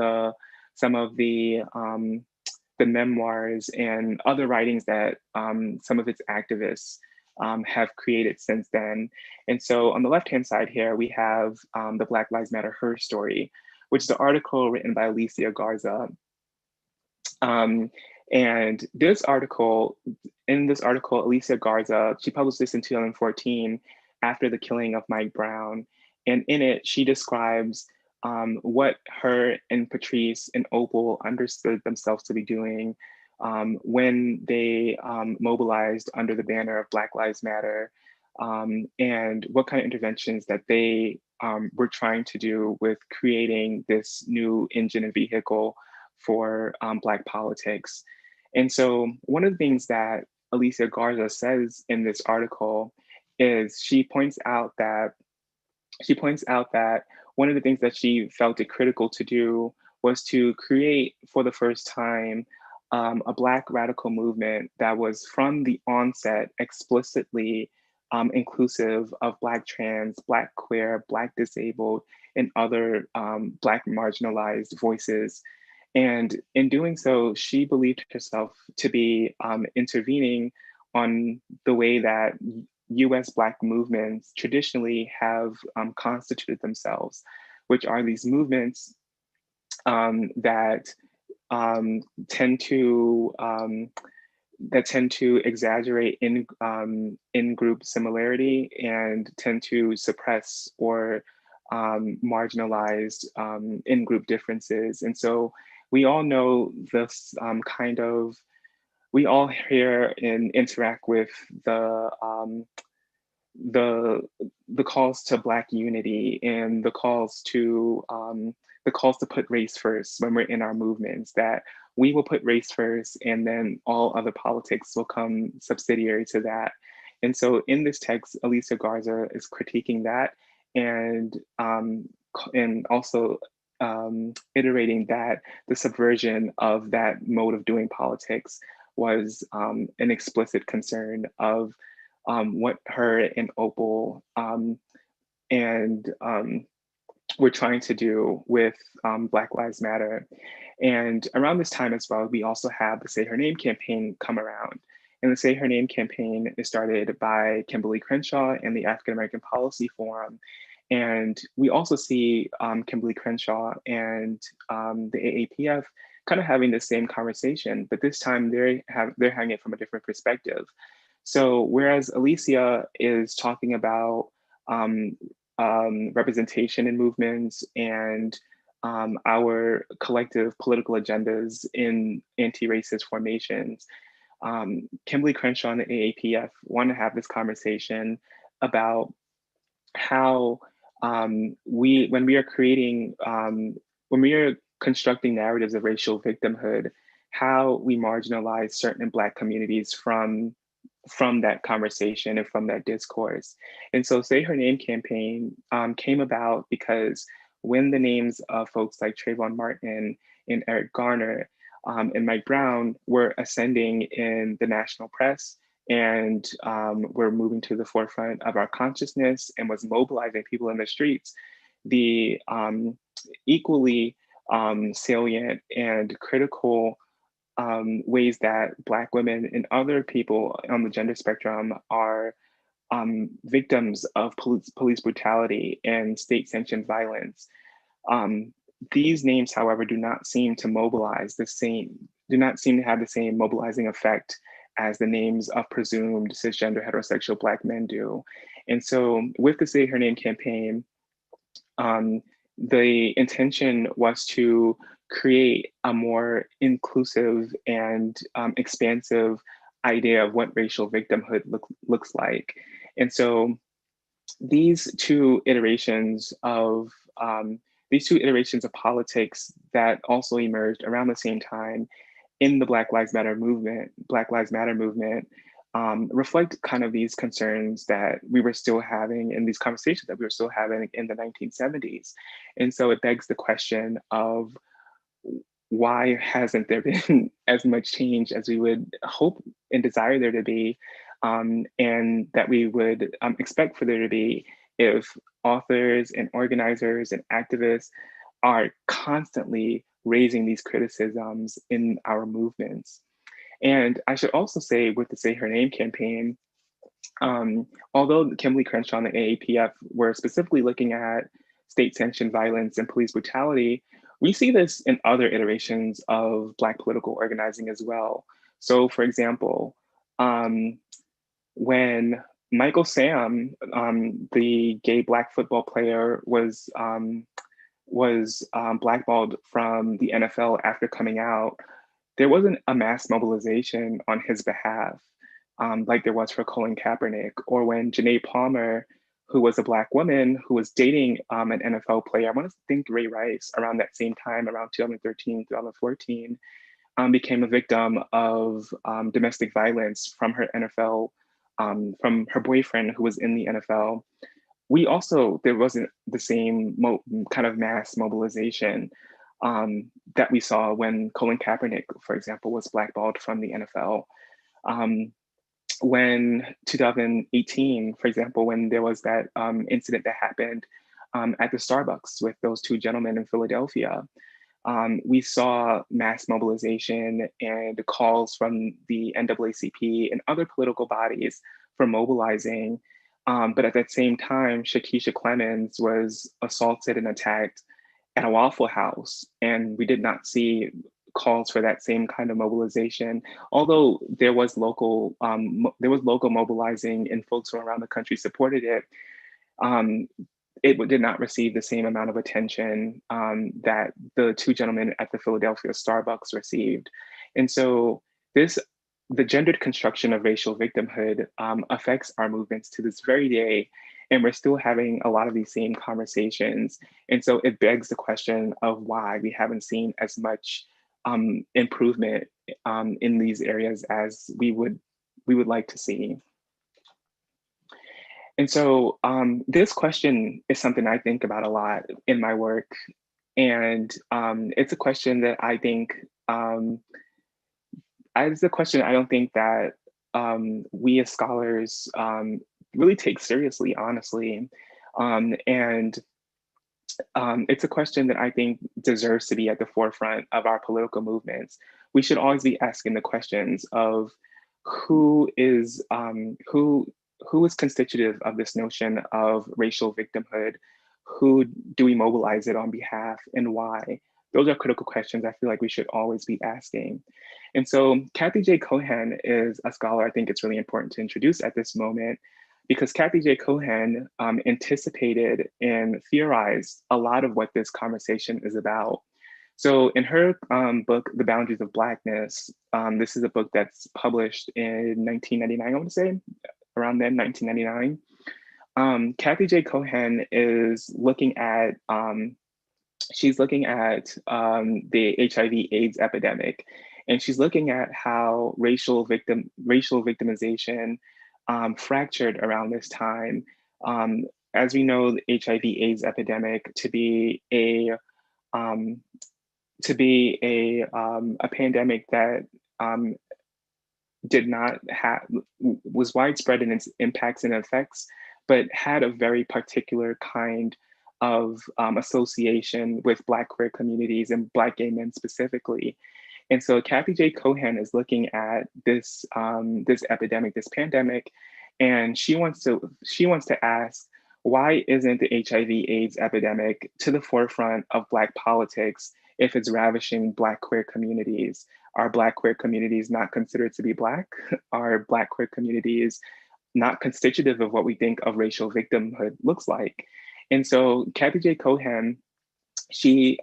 some of the memoirs and other writings that some of its activists have created since then. And so on the left-hand side here, we have the Black Lives Matter Her Story, which is an article written by Alicia Garza. And in this article, Alicia Garza, she published this in 2014, after the killing of Mike Brown. And in it, she describes what her and Patrice and Opal understood themselves to be doing when they mobilized under the banner of Black Lives Matter, and what kind of interventions that they were trying to do with creating this new engine and vehicle for Black politics. And so one of the things that Alicia Garza says in this article is she points out that one of the things that she felt it critical to do was to create for the first time a Black radical movement that was from the onset explicitly inclusive of Black trans, Black queer, Black disabled, and other Black marginalized voices. And in doing so, she believed herself to be intervening on the way that US Black movements traditionally have constituted themselves, which are these movements that tend to exaggerate in group similarity and tend to suppress or marginalize in group differences. And so we all know this we all hear and interact with the the calls to Black unity and the calls to put race first when we're in our movements, that we will put race first and then all other politics will come subsidiary to that. And so in this text, Alicia Garza is critiquing that and also iterating that the subversion of that mode of doing politics was an explicit concern of what her and Opal and we're trying to do with Black Lives Matter. And around this time as well, we also have the Say Her Name campaign come around. And the Say Her Name campaign is started by Kimberly Crenshaw and the African American Policy Forum. And we also see Kimberly Crenshaw and the AAPF kind of having the same conversation, but this time they're having it from a different perspective. So whereas Alicia is talking about representation in movements and our collective political agendas in anti-racist formations, Kimberly Crenshaw and the AAPF want to have this conversation about how when we are constructing narratives of racial victimhood, how we marginalize certain Black communities from that conversation and from that discourse. And so Say Her Name campaign came about because when the names of folks like Trayvon Martin and Eric Garner and Mike Brown were ascending in the national press and were moving to the forefront of our consciousness and was mobilizing people in the streets, the equally salient and critical ways that Black women and other people on the gender spectrum are victims of police brutality and state-sanctioned violence. These names, however, do not seem to have the same mobilizing effect as the names of presumed cisgender heterosexual Black men do. And so with the Say Her Name campaign, the intention was to create a more inclusive and expansive idea of what racial victimhood looks like. And so these two iterations of politics that also emerged around the same time in the Black Lives Matter movement, reflect kind of these concerns that we were still having in these conversations that we were still having in the 1970s. And so it begs the question of why hasn't there been as much change as we would hope and desire there to be, and that we would expect for there to be if authors and organizers and activists are constantly raising these criticisms in our movements. And I should also say with the Say Her Name campaign, although Kimberly Crenshaw and the AAPF were specifically looking at state-sanctioned violence and police brutality, we see this in other iterations of Black political organizing as well. So for example, when Michael Sam, the gay Black football player, was blackballed from the NFL after coming out. There wasn't a mass mobilization on his behalf, like there was for Colin Kaepernick, or when Janae Palmer, who was a Black woman who was dating an NFL player, I want to think Ray Rice, around that same time, around 2013, 2014, became a victim of domestic violence from her NFL, from her boyfriend who was in the NFL. There wasn't the same kind of mass mobilization that we saw when Colin Kaepernick, for example, was blackballed from the NFL. When 2018, for example, when there was that incident that happened at the Starbucks with those two gentlemen in Philadelphia, we saw mass mobilization and calls from the NAACP and other political bodies for mobilizing. But at that same time, Shakisha Clemens was assaulted and attacked at a Waffle House, and we did not see calls for that same kind of mobilization. Although there was local mobilizing, and folks from around the country supported it. It did not receive the same amount of attention that the two gentlemen at the Philadelphia Starbucks received. And so the gendered construction of racial victimhood affects our movements to this very day, and we're still having a lot of these same conversations. And so it begs the question of why we haven't seen as much improvement in these areas as we would like to see. And so this question is something I think about a lot in my work. And it's a question that I think, it's a question I don't think that we as scholars really take seriously, honestly. And it's a question that I think deserves to be at the forefront of our political movements. We should always be asking the questions of who is constitutive of this notion of racial victimhood? Who do we mobilize it on behalf, and why? Those are critical questions I feel like we should always be asking. And so Kathy J. Cohen is a scholar I think it's really important to introduce at this moment, because Kathy J. Cohen anticipated and theorized a lot of what this conversation is about. So in her book, The Boundaries of Blackness, this is a book that's published in 1999, I want to say, around then, 1999. Kathy J. Cohen is looking at, the HIV/AIDS epidemic, and she's looking at how racial victimization fractured around this time. As we know, the HIV/AIDS epidemic to be a pandemic that did not have, was widespread in its impacts and effects, but had a very particular kind of association with Black queer communities and Black gay men specifically. And so Kathy J. Cohen is looking at this epidemic, this pandemic, and she wants to ask, why isn't the HIV/AIDS epidemic to the forefront of Black politics if it's ravishing Black queer communities? Are Black queer communities not considered to be Black? Are Black queer communities not constitutive of what we think of racial victimhood looks like? And so Kathy J. Cohen, she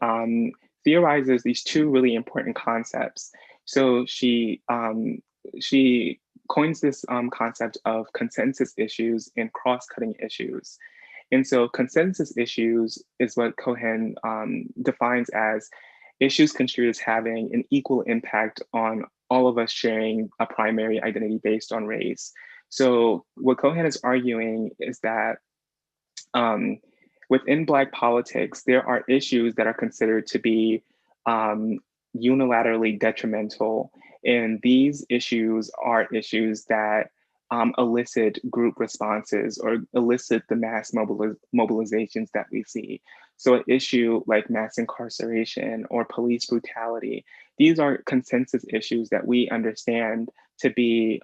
theorizes these two really important concepts. So she coins this concept of consensus issues and cross-cutting issues. And so consensus issues is what Cohen defines as issues construed as having an equal impact on all of us sharing a primary identity based on race. So what Cohen is arguing is that within Black politics, there are issues that are considered to be unilaterally detrimental. And these issues are issues that elicit group responses or elicit the mass mobilizations that we see. So an issue like mass incarceration or police brutality, these are consensus issues that we understand to be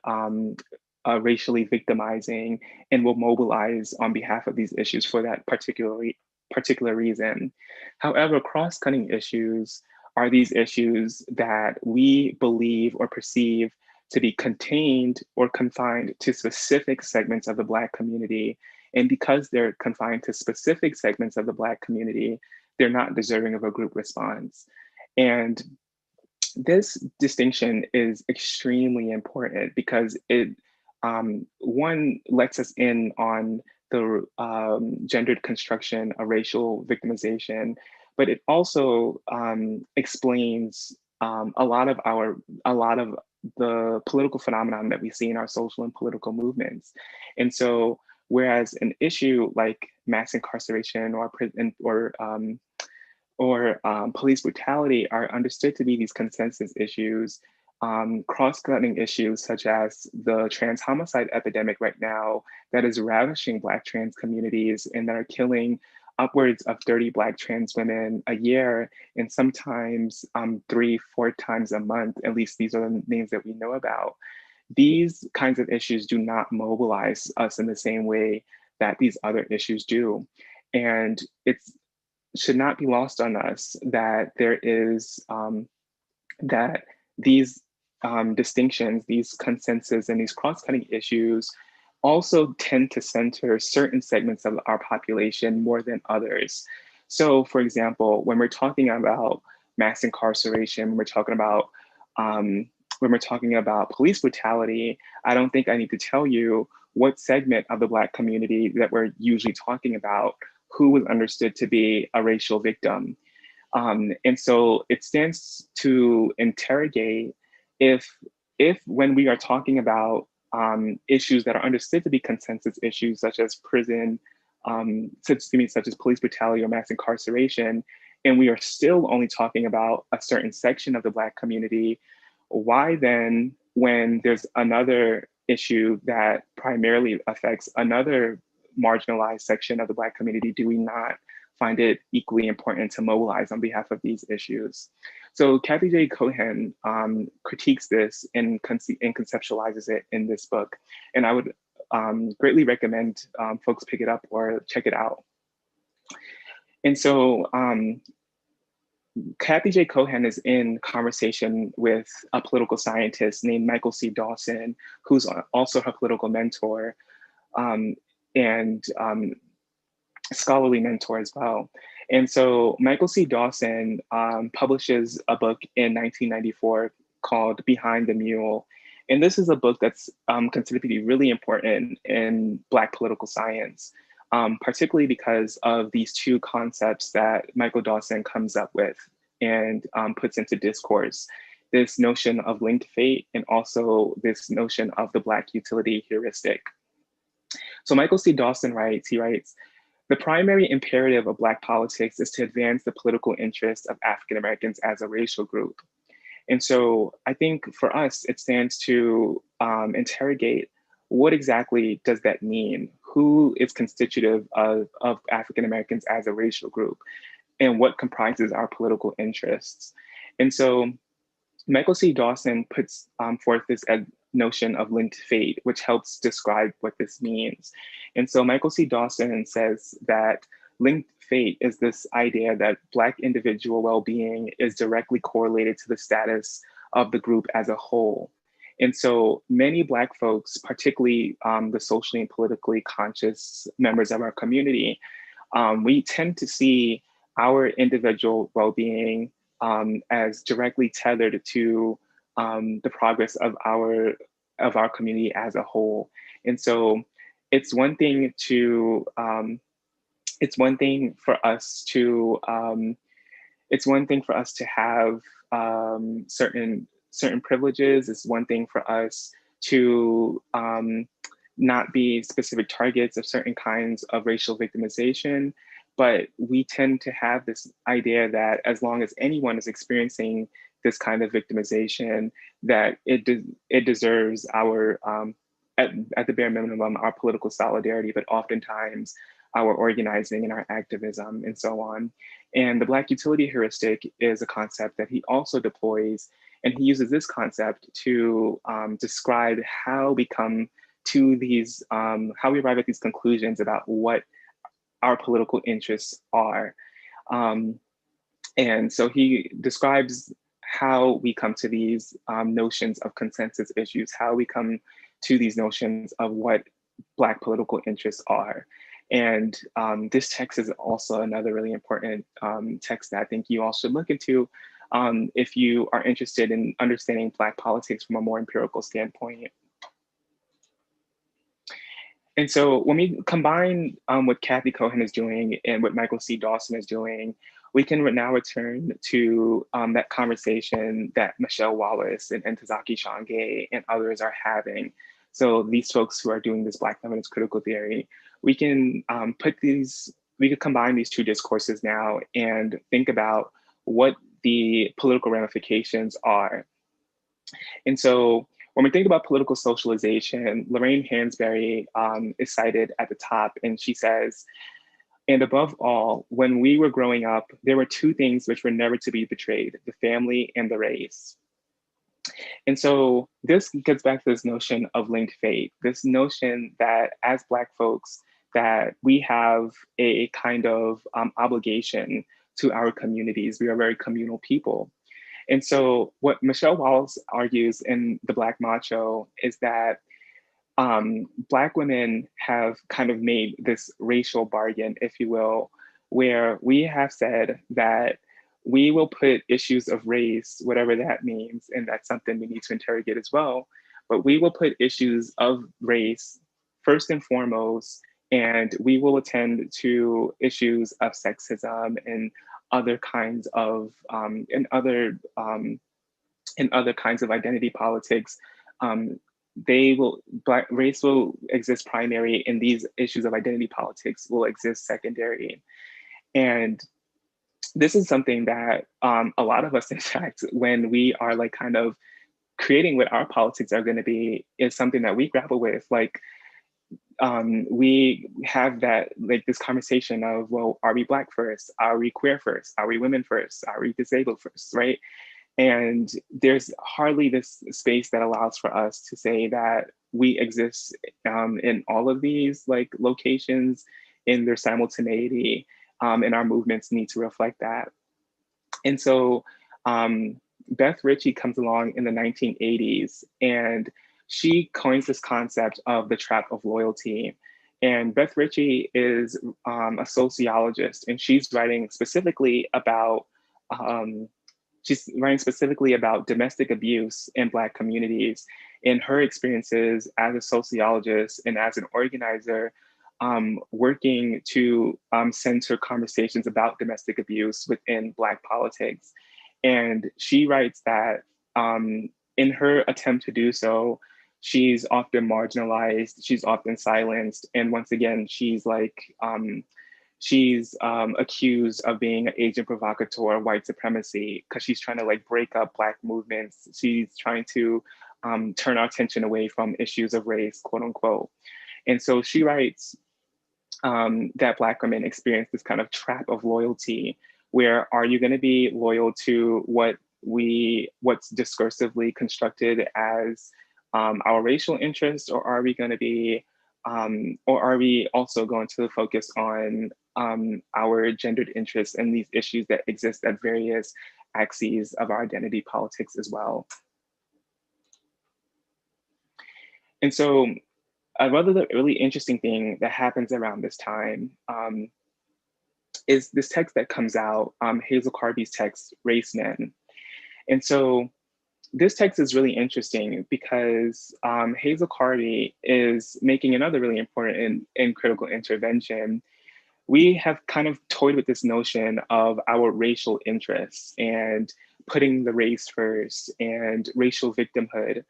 racially victimizing, and will mobilize on behalf of these issues for that particular reason. However, cross-cutting issues are these issues that we believe or perceive to be contained or confined to specific segments of the Black community. And because they're confined to specific segments of the Black community, they're not deserving of a group response. And this distinction is extremely important because it, one, lets us in on the gendered construction of racial victimization, but it also explains a lot of the political phenomenon that we see in our social and political movements. And so, whereas an issue like mass incarceration or police brutality are understood to be these consensus issues, cross-cutting issues such as the trans homicide epidemic right now that is ravishing Black trans communities and that are killing upwards of 30 Black trans women a year, and sometimes 3-4 times a month. At least these are the names that we know about. These kinds of issues do not mobilize us in the same way that these other issues do. And it should not be lost on us that there is, that these distinctions, these consensus, and these cross-cutting issues also tend to center certain segments of our population more than others. So, for example, when we're talking about mass incarceration, when we're talking about police brutality, I don't think I need to tell you what segment of the Black community that we're usually talking about who was understood to be a racial victim. And so it stands to interrogate if when we are talking about issues that are understood to be consensus issues, such as such as police brutality or mass incarceration, and we are still only talking about a certain section of the Black community, why then, when there's another issue that primarily affects another marginalized section of the Black community, do we not find it equally important to mobilize on behalf of these issues? So Kathy J. Cohen critiques this and conceptualizes it in this book. And I would greatly recommend folks pick it up or check it out. And so Kathy J. Cohen is in conversation with a political scientist named Michael C. Dawson, who's also her political mentor and scholarly mentor as well. And so Michael C. Dawson publishes a book in 1994 called Behind the Mule. And this is a book that's considered to be really important in Black political science, particularly because of these two concepts that Michael Dawson comes up with and puts into discourse: this notion of linked fate and also this notion of the Black utility heuristic. So Michael C. Dawson writes, "The primary imperative of Black politics is to advance the political interests of African Americans as a racial group." And so I think for us, it stands to interrogate, what exactly does that mean? Who is constitutive of African Americans as a racial group? And what comprises our political interests? And so Michael C. Dawson puts forth this notion of linked fate, which helps describe what this means. And so Michael C. Dawson says that linked fate is this idea that Black individual well-being is directly correlated to the status of the group as a whole. And so many Black folks, particularly the socially and politically conscious members of our community, we tend to see our individual well-being as directly tethered to the progress of our community as a whole. And so it's one thing to have certain privileges. It's one thing for us to not be specific targets of certain kinds of racial victimization. But we tend to have this idea that as long as anyone is experiencing this kind of victimization, that it deserves our, at the bare minimum, our political solidarity, but oftentimes our organizing and our activism and so on. And the Black utility heuristic is a concept that he also deploys, and he uses this concept to describe how we come to these, how we arrive at these conclusions about what our political interests are. And so he describes how we come to these notions of consensus issues, how we come to these notions of what Black political interests are. And this text is also another really important text that I think you all should look into if you are interested in understanding Black politics from a more empirical standpoint. And so when we combine what Kathy Cohen is doing and what Michael C. Dawson is doing, we can now return to that conversation that Michelle Wallace and Ntozake Shange and others are having. So these folks who are doing this Black feminist critical theory, we can we could combine these two discourses now and think about what the political ramifications are. And so when we think about political socialization, Lorraine Hansberry is cited at the top, and she says, and above all, when we were growing up, there were two things which were never to be betrayed, the family and the race. And so this gets back to this notion of linked fate, this notion that as Black folks, that we have a kind of obligation to our communities. We are very communal people. And so what Michelle Wallace argues in The Black Macho is that Black women have kind of made this racial bargain, if you will, where we have said that we will put issues of race, whatever that means, and that's something we need to interrogate as well, but we will put issues of race first and foremost, and we will attend to issues of sexism and other kinds of other kinds of identity politics. Race will exist primary, and these issues of identity politics will exist secondary. And this is something that a lot of us, in fact, when we are like kind of creating what our politics are going to be, is something that we grapple with. Like, we have that, like this conversation of, well, are we Black first? Are we queer first? Are we women first? Are we disabled first, right? And there's hardly this space that allows for us to say that we exist in all of these like locations in their simultaneity, and our movements need to reflect that. And so Beth Ritchie comes along in the 1980s, and she coins this concept of the trap of loyalty. And Beth Ritchie is a sociologist, and she's writing specifically about domestic abuse in Black communities and her experiences as a sociologist and as an organizer, working to center conversations about domestic abuse within Black politics. And she writes that in her attempt to do so, she's often marginalized, she's often silenced, and once again, she's accused of being an agent provocateur of white supremacy because she's trying to like break up Black movements. She's trying to turn our attention away from issues of race, quote unquote. And so she writes that Black women experience this kind of trap of loyalty, where are you going to be loyal to what's discursively constructed as our racial interests, or are we going to be or are we also going to focus on our gendered interests and these issues that exist at various axes of our identity politics as well? And so another really interesting thing that happens around this time is this text that comes out, Hazel Carby's text, Race Men. And so this text is really interesting because Hazel Carby is making another really important and critical intervention. We have kind of toyed with this notion of our racial interests and putting the race first and racial victimhood.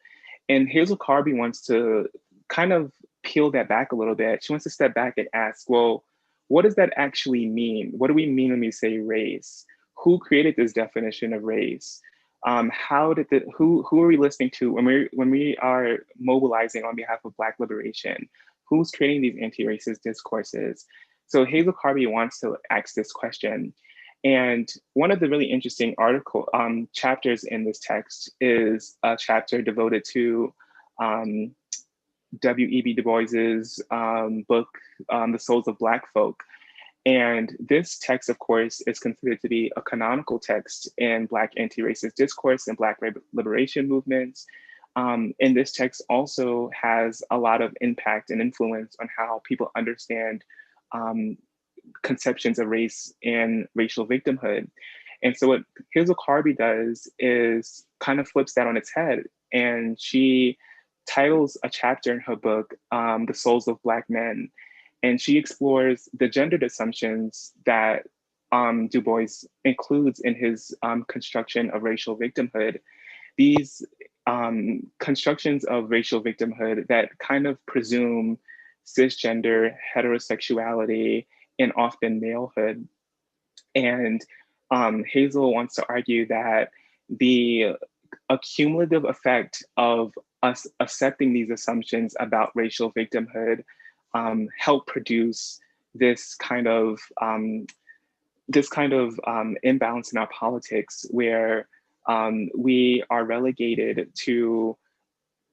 And Hazel Carby wants to kind of peel that back a little bit. She wants to step back and ask, well, what does that actually mean? What do we mean when we say race? Who created this definition of race? Who are we listening to when we are mobilizing on behalf of Black liberation? Who's creating these anti-racist discourses? So Hazel Carby wants to ask this question. And one of the really interesting chapters in this text is a chapter devoted to W.E.B. Du Bois's book, The Souls of Black Folk. And this text, of course, is considered to be a canonical text in Black anti-racist discourse and Black liberation movements. And this text also has a lot of impact and influence on how people understand conceptions of race and racial victimhood. And so what Hazel Carby does is kind of flips that on its head. And she titles a chapter in her book, The Souls of Black Men. And she explores the gendered assumptions that Du Bois includes in his construction of racial victimhood. These constructions of racial victimhood that kind of presume cisgender heterosexuality and often malehood. And Hazel wants to argue that the accumulative effect of us accepting these assumptions about racial victimhood help produce this kind of imbalance in our politics, where we are relegated to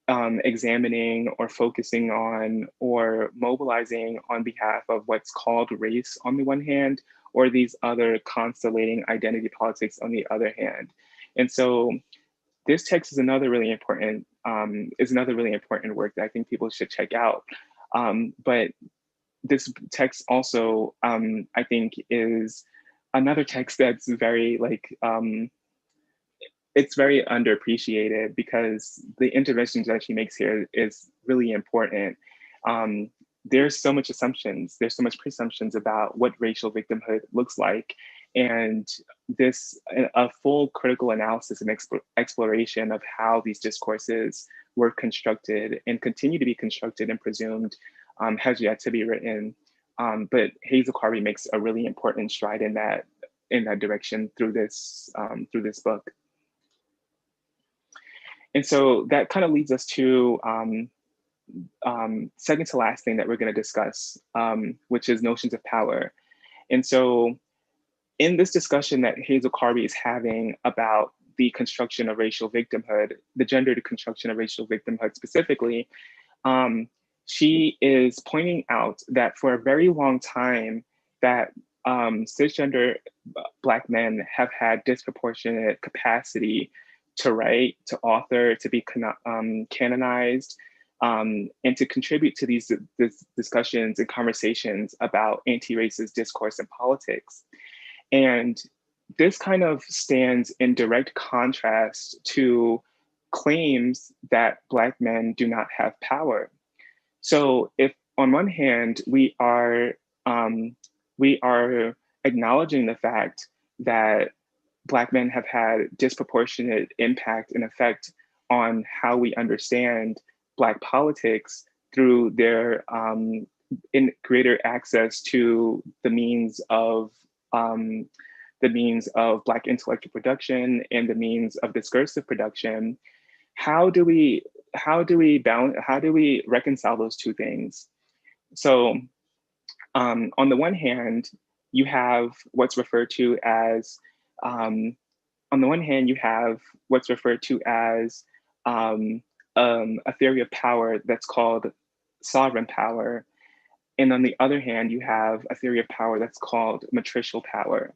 examining or focusing on or mobilizing on behalf of what's called race on the one hand, or these other constellating identity politics on the other hand. And so this text is another really important work that I think people should check out. But this text also, I think, is another text that's very it's very underappreciated, because the interventions that she makes here is really important. There's so much assumptions, there's so much presumptions about what racial victimhood looks like. And a full critical analysis and exploration of how these discourses were constructed and continue to be constructed and presumed has yet to be written. But Hazel Carby makes a really important stride in that direction through this book. And so that kind of leads us to second to last thing that we're going to discuss, which is notions of power. And so in this discussion that Hazel Carby is having about the construction of racial victimhood, the gendered construction of racial victimhood specifically, she is pointing out that for a very long time that cisgender Black men have had disproportionate capacity to write, to author, to be canonized, and to contribute to these discussions and conversations about anti-racist discourse and politics. And this kind of stands in direct contrast to claims that Black men do not have power. So if on one hand, we are acknowledging the fact that Black men have had disproportionate impact and effect on how we understand Black politics through their greater access to the means of Black intellectual production and the means of discursive production. How do we reconcile those two things? So on the one hand, you have what's referred to as a theory of power that's called sovereign power. And on the other hand, you have a theory of power that's called matricial power.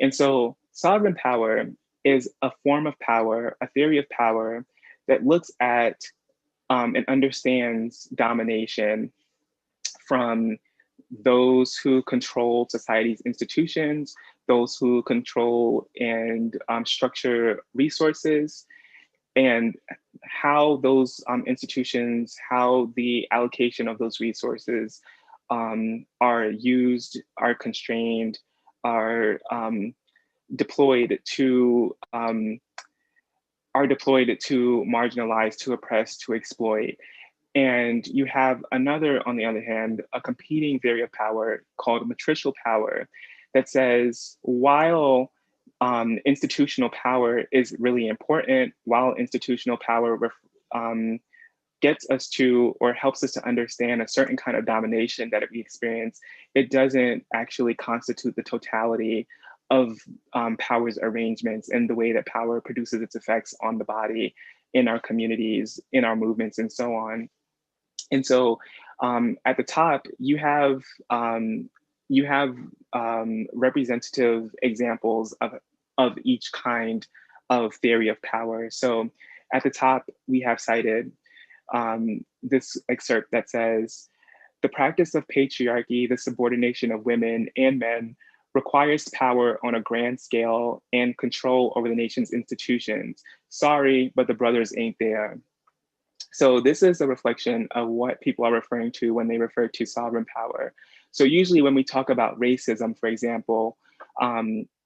And so sovereign power is a form of power, a theory of power that looks at and understands domination from those who control society's institutions, those who control and structure resources, and how those institutions, how the allocation of those resources are used, are constrained, are deployed to marginalize, to oppress, to exploit. And you have another, on the other hand, a competing theory of power called matricial power that says, while institutional power is really important, while institutional power gets us to or helps us to understand a certain kind of domination that we experience, it doesn't actually constitute the totality of power's arrangements and the way that power produces its effects on the body, in our communities, in our movements, and so on. And so at the top, you have you have representative examples of each kind of theory of power. So at the top, we have cited this excerpt that says, the practice of patriarchy, the subordination of women and men, requires power on a grand scale and control over the nation's institutions. Sorry, but the brothers ain't there. So this is a reflection of what people are referring to when they refer to sovereign power. So usually when we talk about racism, for example,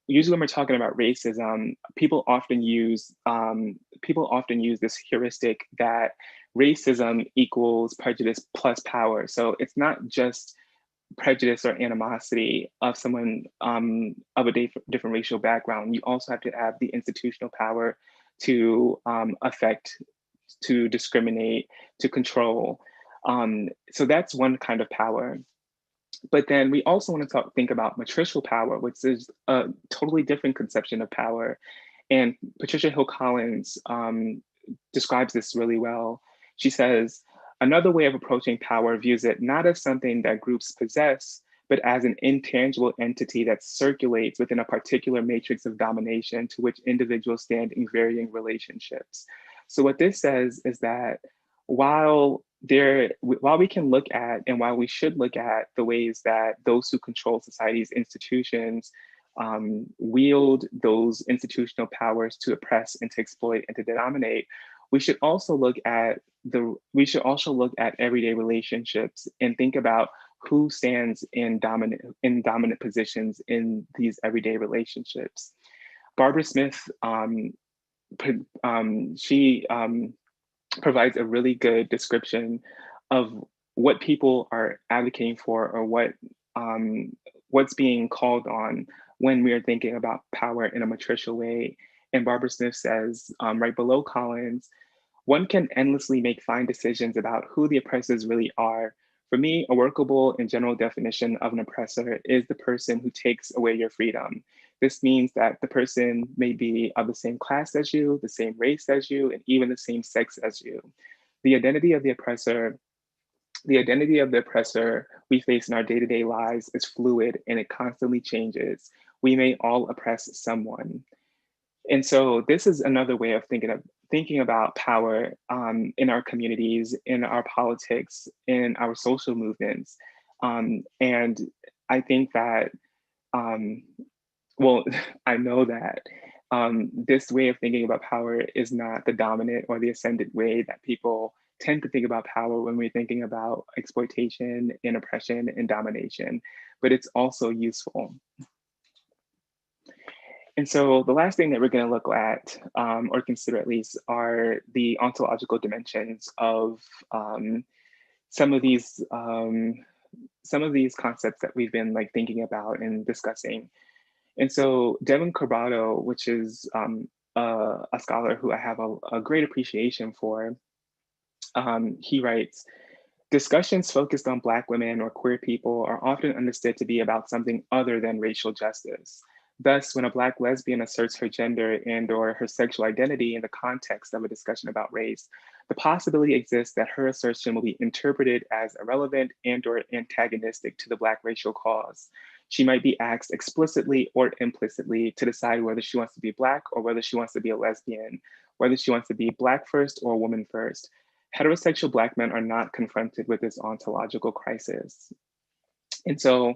usually when we're talking about racism, people often use this heuristic that racism equals prejudice plus power. So it's not just prejudice or animosity of someone of a different racial background. You also have to have the institutional power to affect, to discriminate, to control. So that's one kind of power. But then we also want to think about matricial power, which is a totally different conception of power. And Patricia Hill Collins describes this really well. She says, another way of approaching power views it not as something that groups possess, but as an intangible entity that circulates within a particular matrix of domination to which individuals stand in varying relationships. So what this says is that while we can look at, and while we should look at the ways that those who control society's institutions wield those institutional powers to oppress and to exploit and to dominate, we should also look at everyday relationships and think about who stands in dominant positions in these everyday relationships. Barbara Smith, she provides a really good description of what people are advocating for, or what's being called on when we are thinking about power in a matricial way. And Barbara Smith says, right below Collins, one can endlessly make fine decisions about who the oppressors really are. For me, a workable and general definition of an oppressor is the person who takes away your freedom. This means that the person may be of the same class as you, the same race as you, and even the same sex as you. The identity of the oppressor we face in our day-to-day lives is fluid and it constantly changes. We may all oppress someone. And so this is another way of thinking about power in our communities, in our politics, in our social movements. And I think that, well, I know that this way of thinking about power is not the dominant or the ascendant way that people tend to think about power when we're thinking about exploitation and oppression and domination, but it's also useful. And so the last thing that we're going to look at, or consider at least, are the ontological dimensions of some of these concepts that we've been thinking about and discussing. And so Devin Corrado, which is a scholar who I have a great appreciation for, he writes, discussions focused on Black women or queer people are often understood to be about something other than racial justice. Thus, when a Black lesbian asserts her gender and/or her sexual identity in the context of a discussion about race, the possibility exists that her assertion will be interpreted as irrelevant and/or antagonistic to the Black racial cause. She might be asked explicitly or implicitly to decide whether she wants to be Black or whether she wants to be a lesbian, whether she wants to be Black first or woman first. Heterosexual Black men are not confronted with this ontological crisis. And so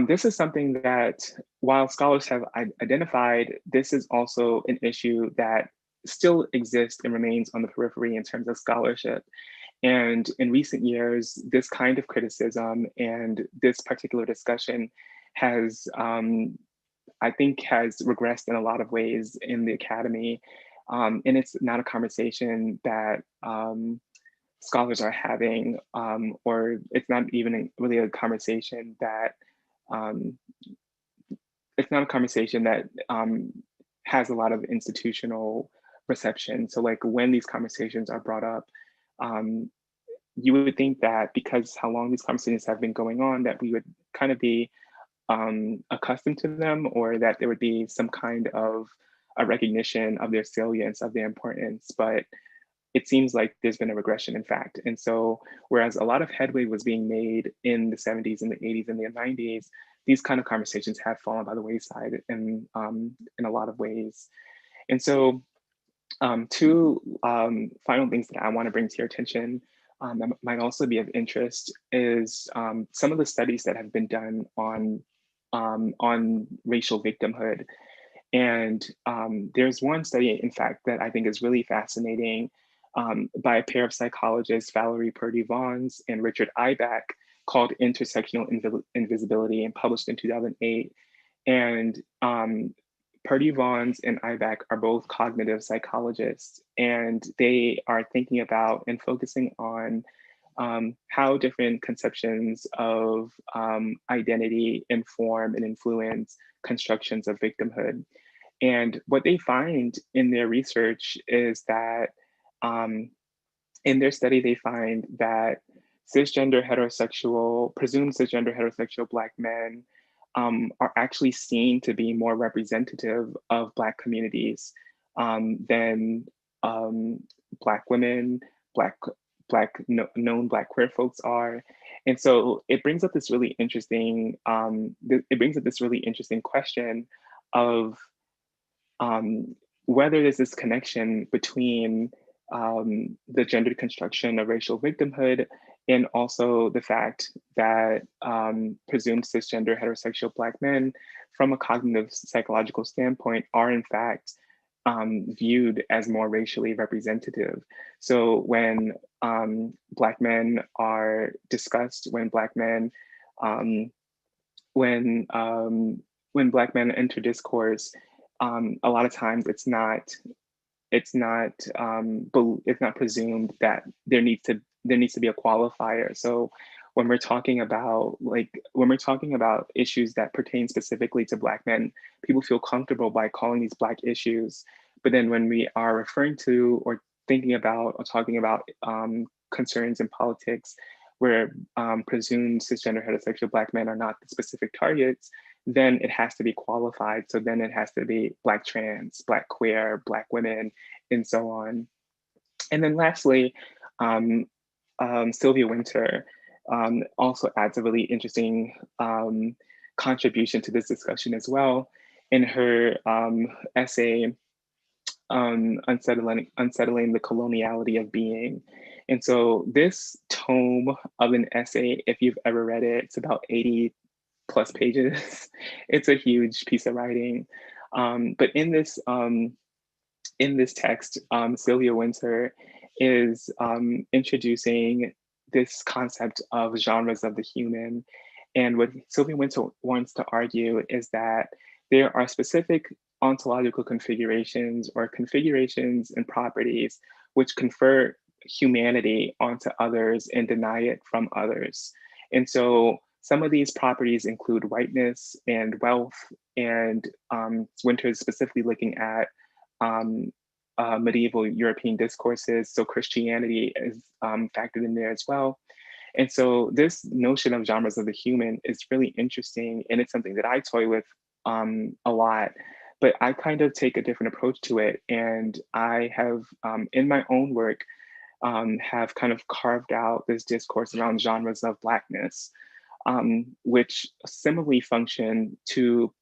this is something that, while scholars have identified, this is also an issue that still exists and remains on the periphery in terms of scholarship. And in recent years, this kind of criticism and this particular discussion has, I think, has regressed in a lot of ways in the academy. And it's not a conversation that scholars are having, or it's not even really a conversation that has a lot of institutional reception. So when these conversations are brought up, you would think that because how long these conversations have been going on, that we would kind of be accustomed to them, or that there would be some kind of a recognition of their salience, of their importance. But it seems like there's been a regression, in fact. And so, whereas a lot of headway was being made in the 70s and the 80s and the 90s, these kind of conversations have fallen by the wayside in a lot of ways. And so, two final things that I want to bring to your attention that might also be of interest is some of the studies that have been done on racial victimhood. And there's one study, in fact, that I think is really fascinating by a pair of psychologists, Valerie Purdy-Vaughns and Richard Ibach, called Intersectional Invisibility, and published in 2008. And Purdy-Vaughns and Ibach are both cognitive psychologists, and they are thinking about and focusing on how different conceptions of identity inform and influence constructions of victimhood. And what they find in their research is that in their study, they find that presumed cisgender heterosexual Black men are actually seen to be more representative of Black communities than Black women, known Black queer folks are. And so it brings up this really interesting, question of whether there's this connection between the gendered construction of racial victimhood and also the fact that presumed cisgender heterosexual Black men, from a cognitive psychological standpoint, are in fact viewed as more racially representative. So when Black men are discussed, when Black men enter discourse, a lot of times it's not presumed that there needs to be a qualifier. So when we're talking about issues that pertain specifically to Black men, people feel comfortable by calling these Black issues. But then when we are referring to or thinking about or talking about concerns in politics where presumed cisgender heterosexual Black men are not the specific targets, then it has to be qualified. So then it has to be Black trans, Black queer, Black women, and so on. And then lastly, Sylvia Wynter also adds a really interesting contribution to this discussion as well in her essay, Unsettling the Coloniality of Being. And so this tome of an essay, if you've ever read it, it's about 80 plus pages. It's a huge piece of writing. But in this text, Sylvia Wynter is introducing this concept of genres of the human. And what Sylvia Wynter wants to argue is that there are specific ontological configurations or configurations and properties which confer humanity onto others and deny it from others. And so some of these properties include whiteness and wealth, and Wynter is specifically looking at medieval European discourses. So Christianity is factored in there as well. And so this notion of genres of the human is really interesting, and it's something that I toy with a lot, but I kind of take a different approach to it. And I have, in my own work, have kind of carved out this discourse around genres of Blackness, which similarly function to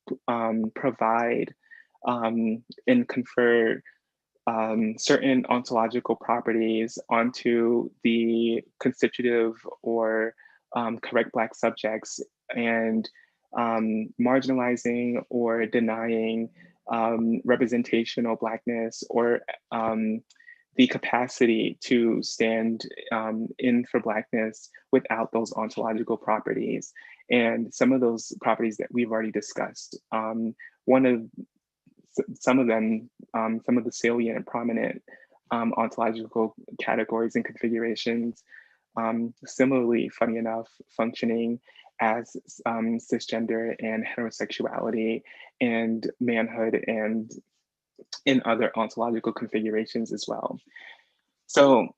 provide and confer certain ontological properties onto the constitutive or correct Black subjects, and marginalizing or denying representational Blackness or the capacity to stand in for Blackness without those ontological properties. And some of those properties that we've already discussed, some of the salient and prominent ontological categories and configurations, similarly, funny enough, functioning as cisgender and heterosexuality and manhood and in other ontological configurations as well. So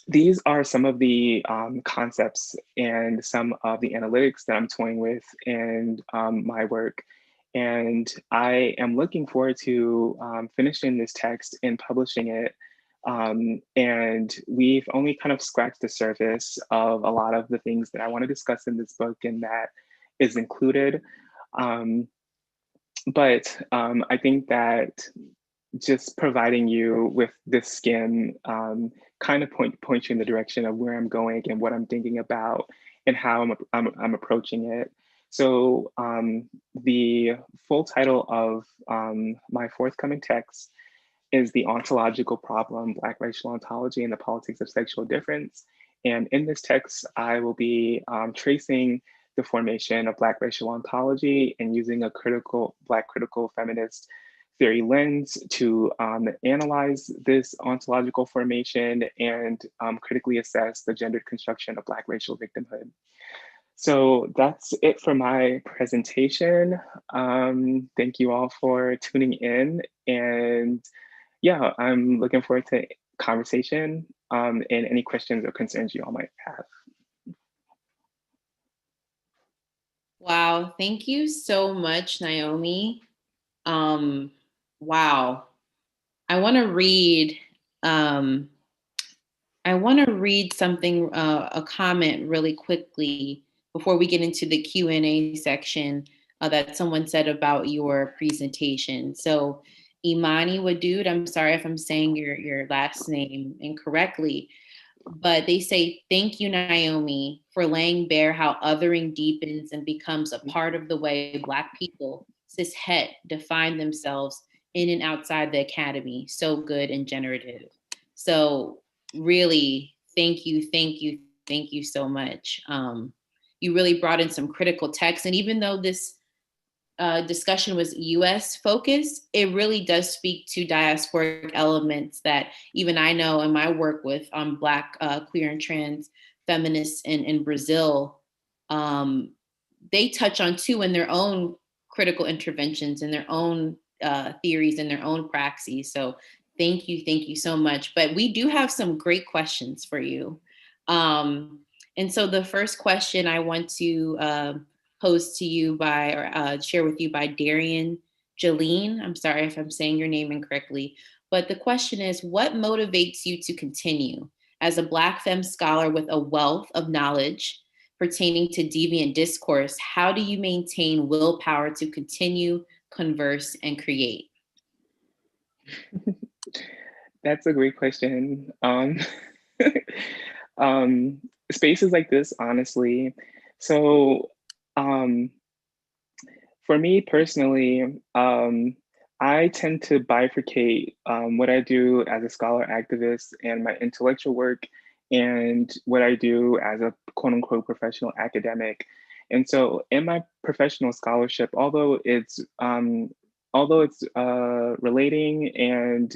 these are some of the concepts and some of the analytics that I'm toying with in my work. And I am looking forward to finishing this text and publishing it And we've only kind of scratched the surface of a lot of the things that I want to discuss in this book, and that is included. Um, but I think that just providing you with this skin kind of points you in the direction of where I'm going and what I'm thinking about and how I'm approaching it. So the full title of my forthcoming text is The Ontological Problem, Black Racial Ontology and the Politics of Sexual Difference. And in this text, I will be tracing the formation of Black racial ontology and using a Black critical feminist theory lens to analyze this ontological formation and critically assess the gendered construction of Black racial victimhood. So that's it for my presentation. Thank you all for tuning in. And yeah, I'm looking forward to conversation and any questions or concerns you all might have. Wow, thank you so much, Naomi. Wow. I want to read something, a comment really quickly before we get into the Q&A section that someone said about your presentation. So Imani Wadud, I'm sorry if I'm saying your last name incorrectly, but they say, thank you, Naomi, for laying bare how othering deepens and becomes a part of the way Black people, cis het, define themselves in and outside the academy. So good and generative. So really, thank you, thank you, thank you so much. You really brought in some critical text. And even though this discussion was US focused, it really does speak to diasporic elements that even I know in my work with Black queer and trans feminists in Brazil, they touch on too in their own critical interventions, in their own theories, in their own praxis. So thank you so much. But we do have some great questions for you. And so the first question I want to posed to you by, or share with you by Darian Jaleen. I'm sorry if I'm saying your name incorrectly, but the question is, what motivates you to continue? As a Black femme scholar with a wealth of knowledge pertaining to deviant discourse, how do you maintain willpower to continue, converse, and create? That's a great question. Um, Spaces like this, honestly. So um, for me personally, I tend to bifurcate what I do as a scholar activist and my intellectual work and what I do as a quote unquote professional academic. And so in my professional scholarship, although it's relating and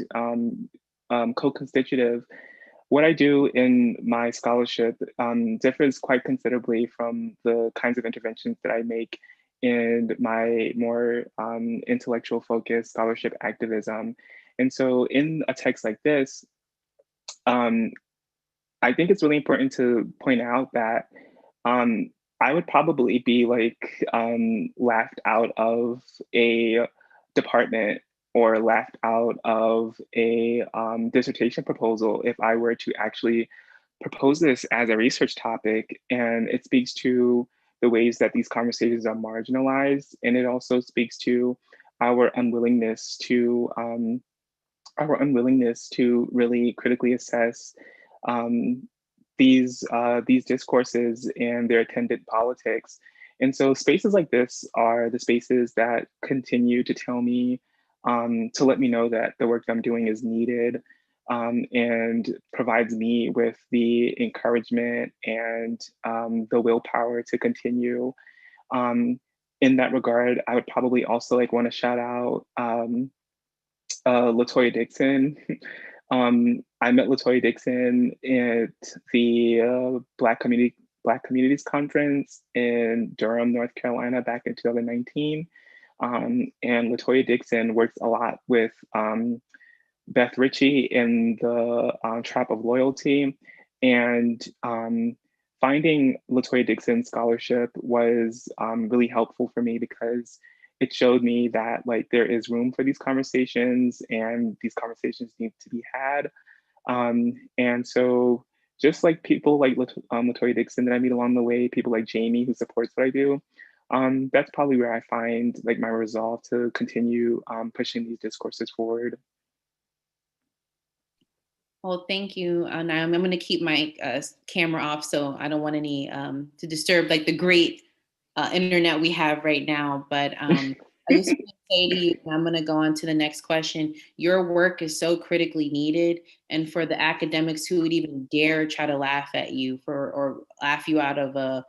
co-constitutive, what I do in my scholarship differs quite considerably from the kinds of interventions that I make in my more intellectual focused scholarship activism. And so in a text like this, um, I think it's really important to point out that um, I would probably be like laughed out of a department or laughed out of a dissertation proposal if I were to actually propose this as a research topic. And it speaks to the ways that these conversations are marginalized. And it also speaks to our unwillingness to really critically assess um, these discourses and their attendant politics. And so spaces like this are the spaces that continue to tell me, to let me know that the work I'm doing is needed, and provides me with the encouragement and the willpower to continue. Um, in that regard, I would probably also like want to shout out Latoya Dixon. I met Latoya Dixon at the Black Communities Conference in Durham, North Carolina, back in 2019. And Latoya Dixon works a lot with Beth Ritchie in the Trap of Loyalty, and finding Latoya Dixon's scholarship was really helpful for me because it showed me that like there is room for these conversations and these conversations need to be had. And so just like people like Latoya Dixon that I meet along the way, people like Jamie who supports what I do, that's probably where I find like my resolve to continue pushing these discourses forward. Well, thank you, Naomi. I'm going to keep my camera off, so I don't want any to disturb like the great internet we have right now. But I just want to say to you, and I'm going to go on to the next question. Your work is so critically needed, and for the academics who would even dare try to laugh at you for or laugh you out of a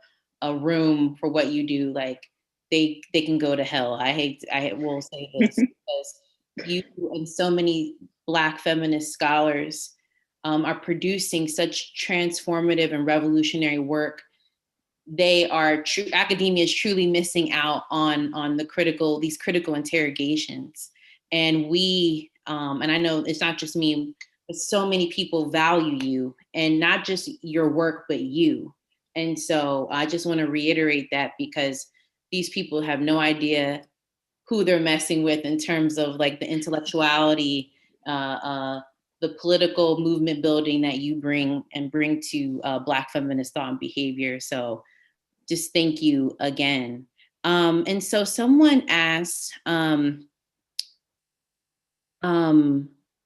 room for what you do, like they can go to hell. I will say this because you and so many Black feminist scholars are producing such transformative and revolutionary work. They are academia is truly missing out on these critical interrogations. And we and I know it's not just me, but so many people value you, and not just your work, but you. And so I just want to reiterate that, because these people have no idea who they're messing with in terms of like the intellectuality, the political movement building that you bring to Black feminist thought and behavior. So just thank you again. And so someone asked, someone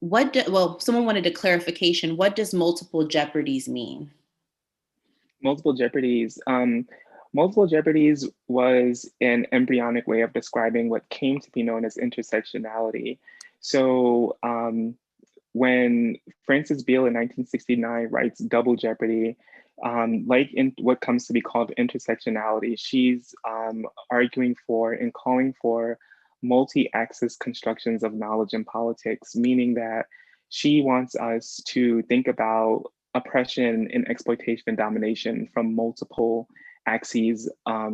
wanted a clarification. What does multiple jeopardies mean? Multiple jeopardies. Multiple jeopardies was an embryonic way of describing what came to be known as intersectionality. So when Frances Beale in 1969 writes Double Jeopardy, like in what comes to be called intersectionality, she's arguing for and calling for multi-axis constructions of knowledge and politics, meaning that she wants us to think about oppression and exploitation and domination from multiple axes of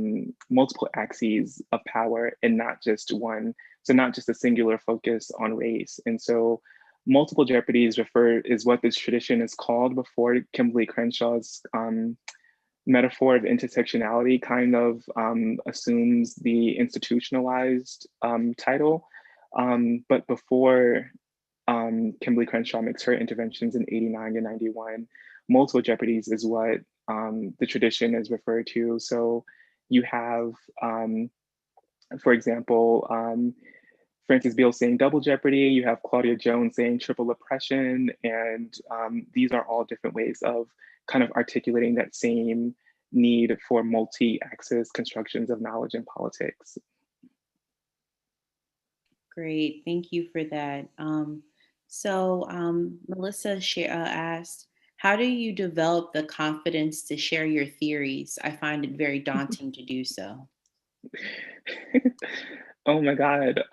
power, and not just one. So not just a singular focus on race. And so multiple jeopardies is what this tradition is called before Kimberly Crenshaw's metaphor of intersectionality kind of assumes the institutionalized title. But before Kimberly Crenshaw makes her interventions in 89 and 91, multiple jeopardies is what the tradition is referred to. So you have, for example, Frances Beale saying double jeopardy, you have Claudia Jones saying triple oppression, and these are all different ways of kind of articulating that same need for multi-axis constructions of knowledge and politics. Great, thank you for that. Melissa asked, how do you develop the confidence to share your theories? I find it very daunting to do so. Oh my God.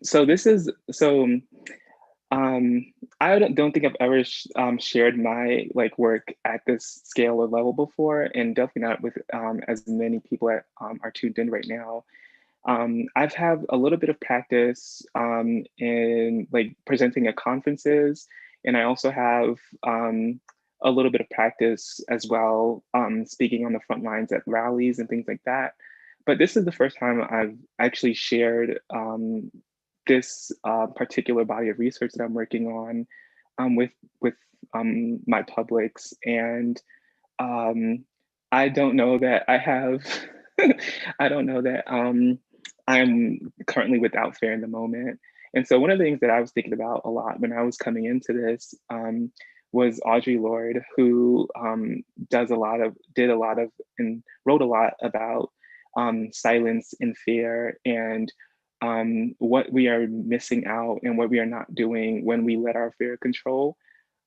So this is, so I don't think I've ever shared my like work at this scale or level before, and definitely not with as many people that are tuned in right now. I've had a little bit of practice in like presenting at conferences, and I also have a little bit of practice as well speaking on the front lines at rallies and things like that. But this is the first time I've actually shared this particular body of research that I'm working on with my publics, and I don't know that I have. I don't know that I'm currently without fear in the moment. And so one of the things that I was thinking about a lot when I was coming into this was Audre Lorde, who did a lot of, and wrote a lot about silence and fear, and what we are missing out and what we are not doing when we let our fear control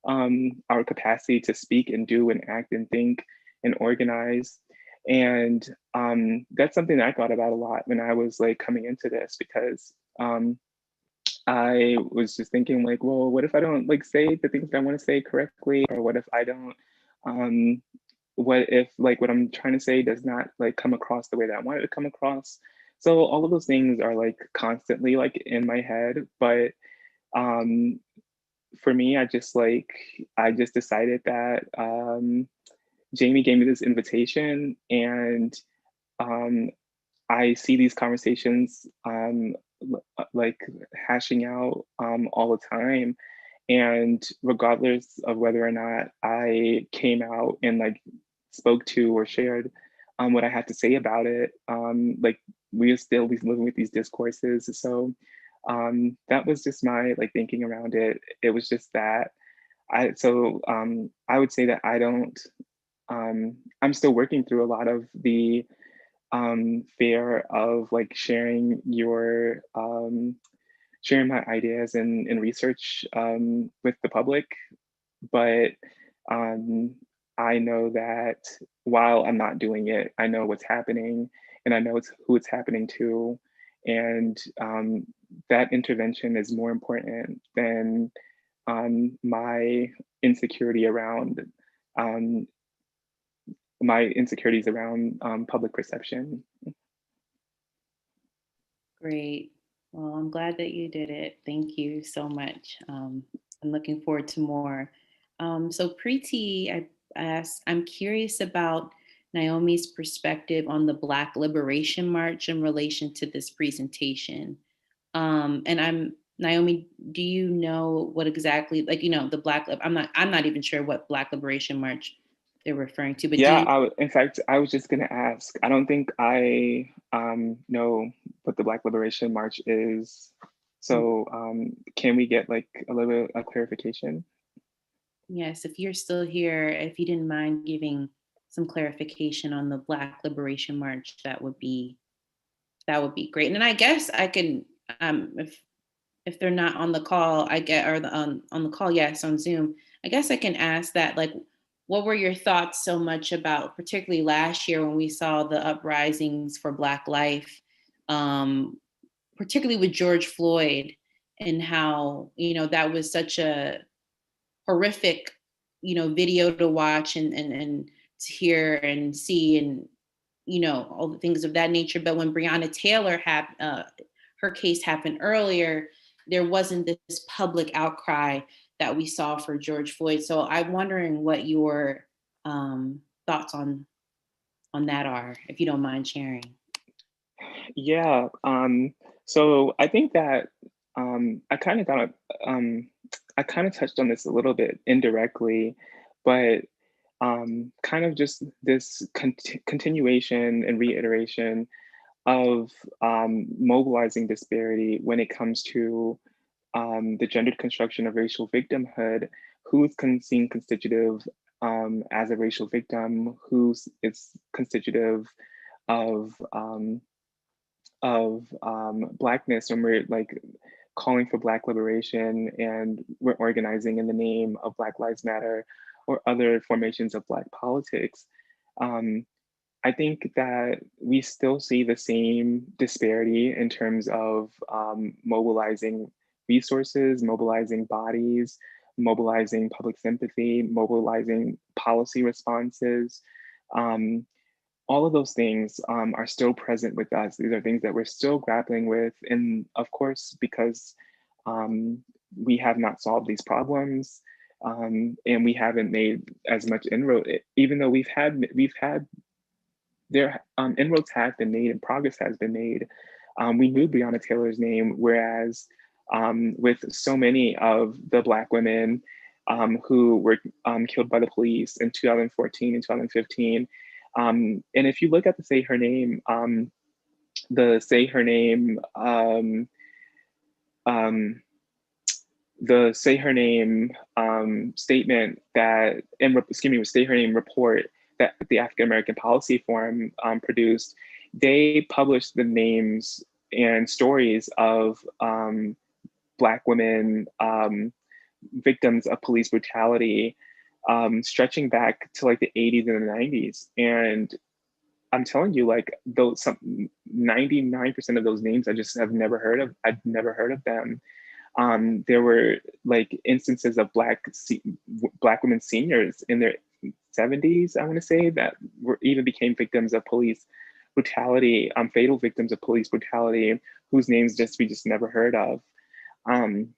our capacity to speak and do and act and think and organize. And that's something that I thought about a lot when I was like coming into this, because I was just thinking like, well, what if I don't like say the things that I want to say correctly? Or what if I don't, what if like what I'm trying to say does not like come across the way that I want it to come across? So all of those things are like constantly like in my head. But for me, I just decided that Jamie gave me this invitation, and I see these conversations like hashing out all the time. And regardless of whether or not I came out and like spoke to or shared what I had to say about it, like we are still living with these discourses. So that was just my like thinking around it. It was just that I would say that I don't, I'm still working through a lot of the fear of like sharing my ideas and research with the public. But um, I know that while I'm not doing it, I know what's happening and I know who it's happening to. And that intervention is more important than my insecurity around um, my insecurities around public perception. Great. Well, I'm glad that you did it. Thank you so much. I'm looking forward to more. So, Preeti, I asked, I'm curious about Naomi's perspective on the Black Liberation March in relation to this presentation. And Naomi, do you know what exactly, like, the I'm not even sure what Black Liberation March they're referring to, but do Yeah, you? in fact, I was just gonna ask. I don't think I know what the Black Liberation March is. So can we get like a little bit of clarification? Yes, if you're still here, if you didn't mind giving some clarification on the Black Liberation March, that would be great. And then I guess I can, if they're not on the call, I get or on the call, yes, on Zoom. I guess I can ask that, like, what were your thoughts so much about, particularly last year when we saw the uprisings for Black life, um, particularly with George Floyd, and how that was such a horrific, video to watch and to hear and see, and all the things of that nature. But when Breonna Taylor had her case happened earlier, there wasn't this public outcry that we saw for George Floyd. So I'm wondering what your thoughts on that are, if you don't mind sharing. Yeah. So I think that I kind of got um, I kind of touched on this a little bit indirectly, but kind of just this continuation and reiteration of mobilizing disparity when it comes to the gendered construction of racial victimhood, who's seen constitutive as a racial victim, who's is constitutive of Blackness when we're like calling for Black liberation and we're organizing in the name of Black Lives Matter or other formations of Black politics. Um, I think that we still see the same disparity in terms of mobilizing resources, mobilizing bodies, mobilizing public sympathy, mobilizing policy responses. Um, all of those things are still present with us. These are things that we're still grappling with. And of course, because we have not solved these problems and we haven't made as much inroad, even though inroads have been made and progress has been made. We knew Breonna Taylor's name, whereas with so many of the Black women who were killed by the police in 2014 and 2015, and if you look at the Say Her Name, the Say Her Name, um, the Say Her Name statement that, Say Her Name report that the African American Policy Forum produced, they published the names and stories of Black women victims of police brutality, stretching back to like the 80s and the 90s. And I'm telling you, like 99% of those names I just have never heard of. I've never heard of them. There were like instances of Black women seniors in their 70s, I want to say, that even became victims of police brutality, fatal victims of police brutality, whose names we just never heard of. Um,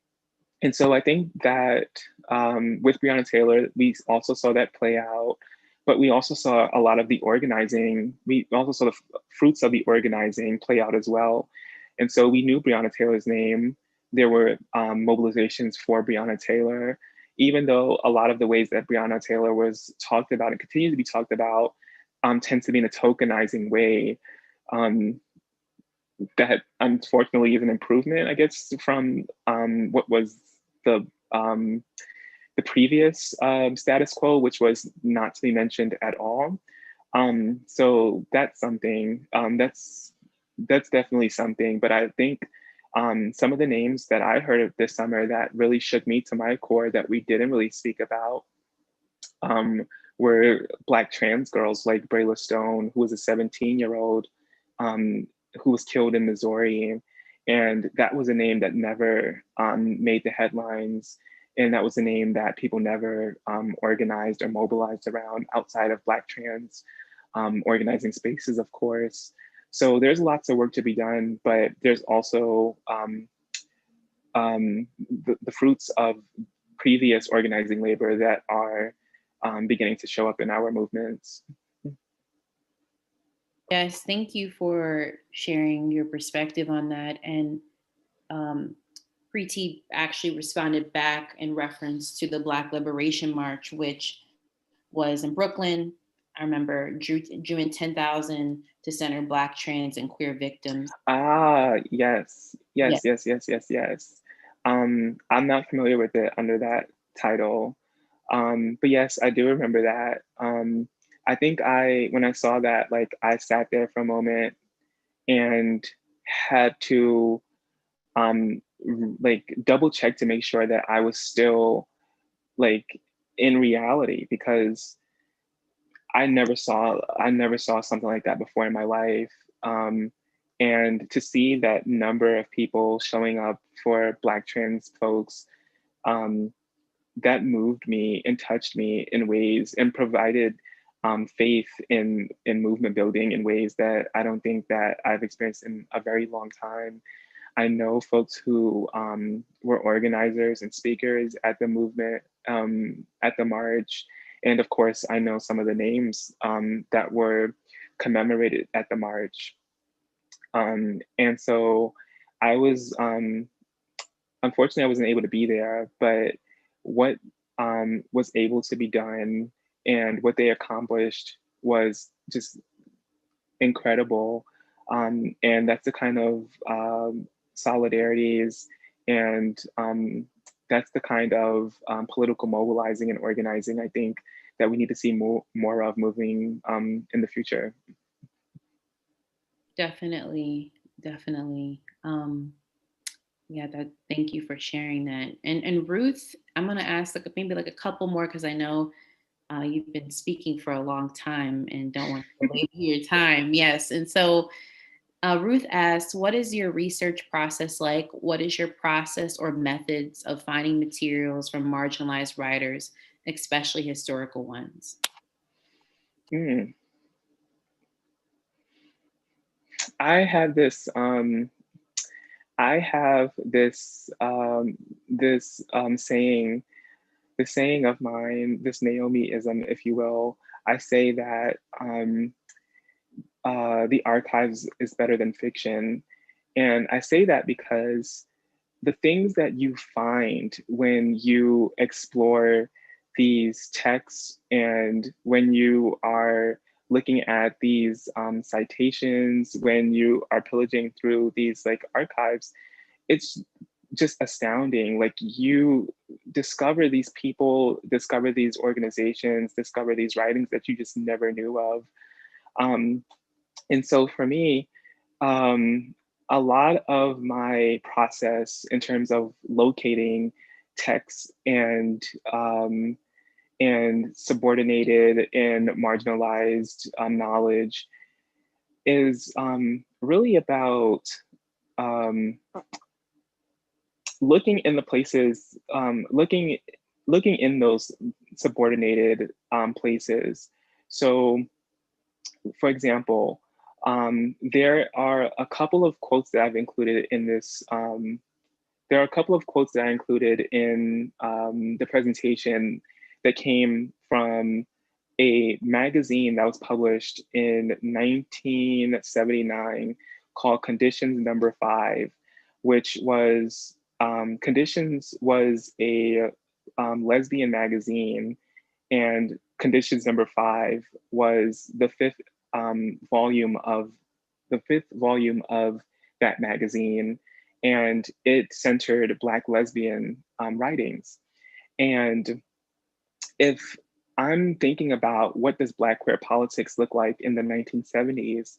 and so I think that with Breonna Taylor, we also saw that play out, but we also saw a lot of the organizing. We also saw the fruits of the organizing play out as well. And so we knew Breonna Taylor's name. There were mobilizations for Breonna Taylor, even though a lot of the ways that Breonna Taylor was talked about and continues to be talked about tends to be in a tokenizing way. That unfortunately is an improvement, I guess, from what was the previous status quo, which was not to be mentioned at all. So that's something. That's definitely something. But I think some of the names that I heard of this summer that really shook me to my core that we didn't really speak about were Black trans girls like Brayla Stone, who was a 17-year-old who was killed in Missouri. And that was a name that never made the headlines. And that was a name that people never organized or mobilized around outside of Black trans organizing spaces, of course. So there's lots of work to be done, but there's also the fruits of previous organizing labor that are beginning to show up in our movements. Yes, thank you for sharing your perspective on that. And Preeti actually responded back in reference to the Black Liberation March, which was in Brooklyn. I remember drew in 10,000 to center Black, trans, and queer victims. Yes. I'm not familiar with it under that title. But yes, I do remember that. I think when I saw that, like I sat there for a moment and had to like double check to make sure that I was still like in reality, because I never saw something like that before in my life. And to see that number of people showing up for Black trans folks, that moved me and touched me in ways and provided faith in movement building in ways that I don't think that I've experienced in a very long time. I know folks who were organizers and speakers at the movement, at the march. And of course, I know some of the names that were commemorated at the march. And so I was, unfortunately, I wasn't able to be there, but what was able to be done and what they accomplished was just incredible. And that's the kind of solidarities and that's the kind of political mobilizing and organizing I think that we need to see more of moving in the future. Definitely, definitely. Yeah, thank you for sharing that. And Ruth, I'm gonna ask like maybe like a couple more because I know you've been speaking for a long time and don't want to delay your time. Yes, and so Ruth asks, what is your research process like? What is your process or methods of finding materials from marginalized writers, especially historical ones? Mm. I have this I have this saying, the saying of mine, this Naomi-ism, if you will. I say that the archives is better than fiction. And I say that because the things that you find when you explore these texts and when you are looking at these citations, when you are pillaging through these like archives, it's just astounding. Like you discover these people, discover these organizations, discover these writings that you just never knew of. Um, and so for me, um, a lot of my process in terms of locating texts and subordinated and marginalized knowledge is really about um, looking in the places, looking in those subordinated places. So, for example, there are a couple of quotes that I've included in this. There are a couple of quotes that I included in the presentation that came from a magazine that was published in 1979 called Conditions Number 5, which was, Conditions was a lesbian magazine, and Conditions Number 5 was the fifth volume of that magazine, and it centered Black lesbian writings. And if I'm thinking about what does Black queer politics look like in the 1970s,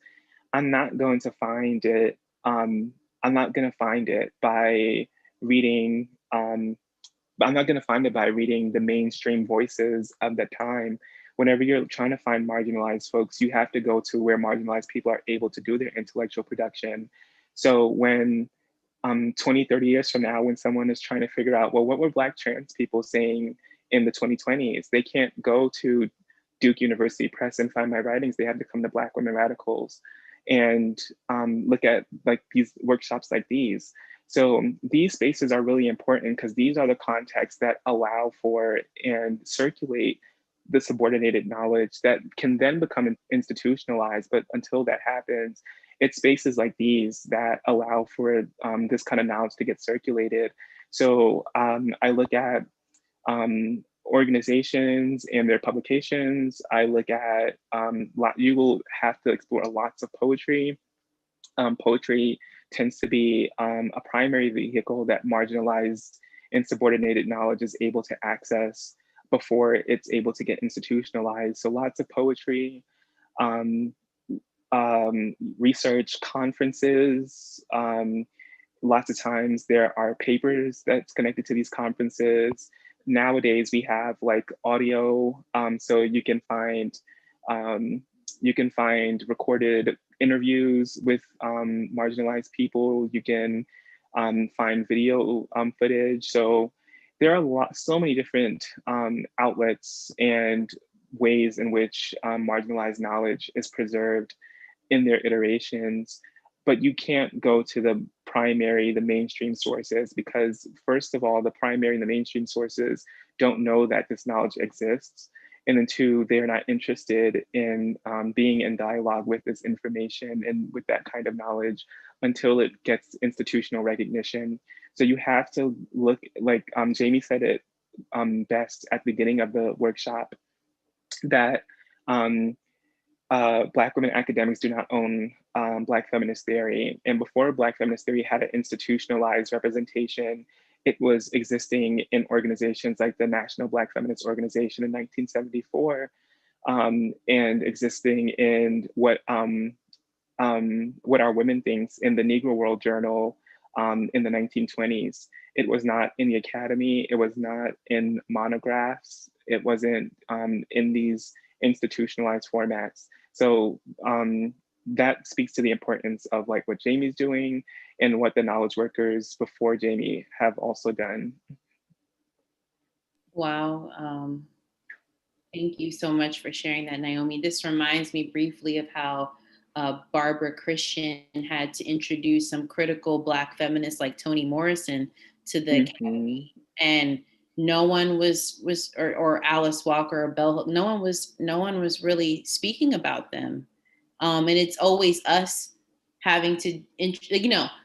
I'm not going to find it. I'm not going to find it by reading. I'm not going to find it by reading the mainstream voices of the time. Whenever you're trying to find marginalized folks, you have to go to where marginalized people are able to do their intellectual production. So when 20, 30 years from now, when someone is trying to figure out, well, what were Black trans people saying in the 2020s? They can't go to Duke University Press and find my writings. They have to come to Black Women Radicals and look at like these workshops like these. So these spaces are really important because these are the contexts that allow for and circulate the subordinated knowledge that can then become institutionalized. But until that happens, it's spaces like these that allow for this kind of knowledge to get circulated. So I look at organizations and their publications. I look at, you will have to explore lots of poetry. Poetry tends to be a primary vehicle that marginalized and subordinated knowledge is able to access before it's able to get institutionalized. So lots of poetry, research conferences. Lots of times there are papers that's connected to these conferences. Nowadays we have like audio, so you can find recorded interviews with marginalized people. You can find video footage. So there are so many different outlets and ways in which marginalized knowledge is preserved in their iterations, but you can't go to the mainstream sources, because first of all, the primary and the mainstream sources don't know that this knowledge exists. And then two, they're not interested in being in dialogue with this information and with that kind of knowledge until it gets institutional recognition. So you have to look, like Jamie said it best at the beginning of the workshop, that Black women academics do not own Black feminist theory. And before Black feminist theory had an institutionalized representation, it was existing in organizations like the National Black Feminist Organization in 1974, and existing in what Our Women Thinks in the Negro World Journal in the 1920s. It was not in the academy, it was not in monographs, it wasn't in these institutionalized formats. So that speaks to the importance of like what Jamie's doing and what the knowledge workers before Jamie have also done. Wow. Thank you so much for sharing that, Naomi. This reminds me briefly of how Barbara Christian had to introduce some critical Black feminists like Toni Morrison to the academy, and no one was or Alice Walker or Bell Hooks, no one was really speaking about them. And it's always us having to,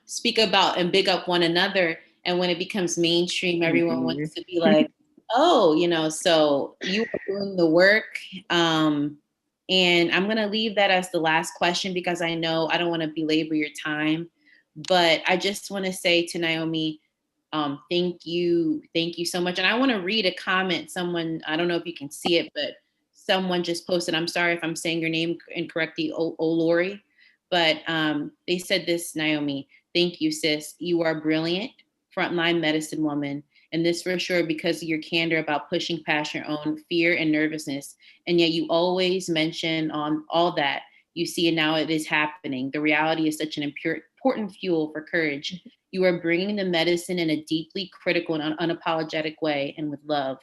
speak about and big up one another. And when it becomes mainstream, everyone wants to be like, oh, so you are doing the work. And I'm going to leave that as the last question because I know I don't want to belabor your time. But I just want to say to Naomi, thank you so much. And I want to read a comment. Someone, I don't know if you can see it, but someone just posted, I'm sorry if I'm saying your name incorrectly, Olori, but they said this, Naomi, thank you, sis. You are brilliant, frontline medicine woman. And this for sure because of your candor about pushing past your own fear and nervousness. And yet you always mention on all that. You see it now, it is happening. The reality is such an important fuel for courage. You are bringing the medicine in a deeply critical and unapologetic way and with love.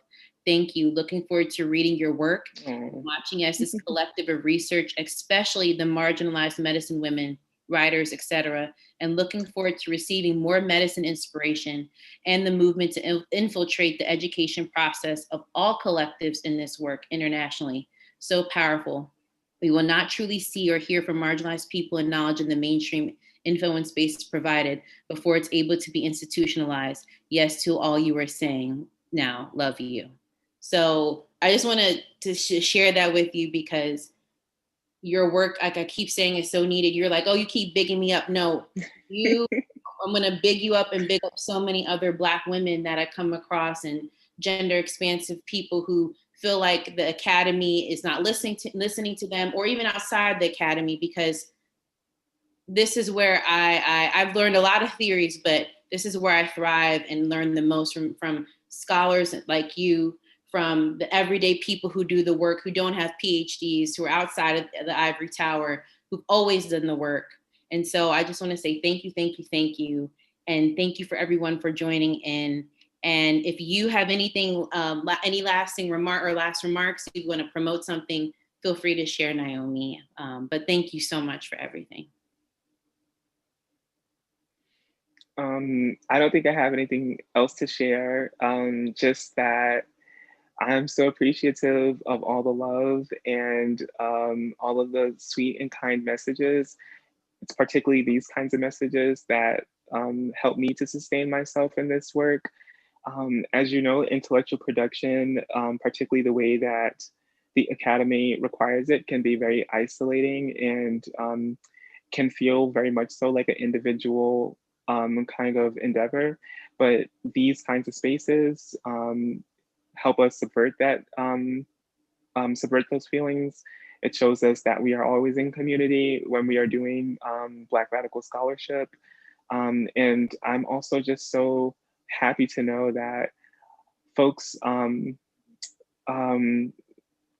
Thank you. Looking forward to reading your work, watching as this collective of research, especially the marginalized medicine women, writers, etc., and looking forward to receiving more medicine inspiration and the movement to infiltrate the education process of all collectives in this work internationally. So powerful. We will not truly see or hear from marginalized people and knowledge in the mainstream info and space is provided before it's able to be institutionalized. Yes to all you are saying now, love you. So I just wanted to share that with you because your work, like I keep saying, is so needed. You're like, oh, you keep bigging me up. No, I'm going to big you up and big up so many other Black women that I come across and gender expansive people who feel like the academy is not listening to them, or even outside the academy, because this is where I've learned a lot of theories, but this is where I thrive and learn the most from scholars like you, from the everyday people who do the work, who don't have PhDs, who are outside of the ivory tower, who've always done the work. And so I just want to say thank you, thank you, thank you. And thank you for everyone for joining in. And if you have anything, any lasting remark or last remarks, if you want to promote something, feel free to share, Naomi. But thank you so much for everything. I don't think I have anything else to share. Just that I'm so appreciative of all the love and all of the sweet and kind messages. It's particularly these kinds of messages that help me to sustain myself in this work. As you know, intellectual production, particularly the way that the academy requires it, can be very isolating and can feel very much so like an individual kind of endeavor. But these kinds of spaces help us subvert that, subvert those feelings. It shows us that we are always in community when we are doing Black radical scholarship. And I'm also just so happy to know that folks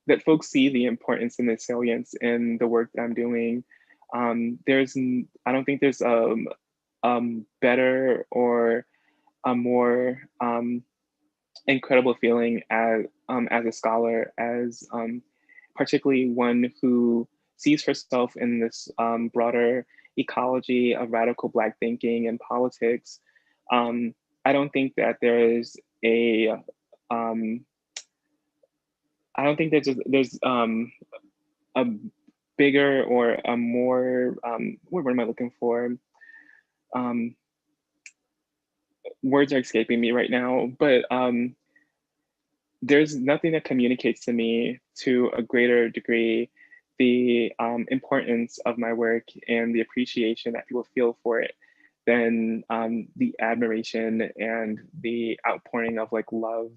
that folks see the importance and the salience in the work that I'm doing. I don't think there's a better or a more incredible feeling as a scholar, as particularly one who sees herself in this broader ecology of radical Black thinking and politics. I don't think that there is a I don't think there's a bigger or a more what am I looking for? Words are escaping me right now, but there's nothing that communicates to me to a greater degree the importance of my work and the appreciation that people feel for it than the admiration and the outpouring of like love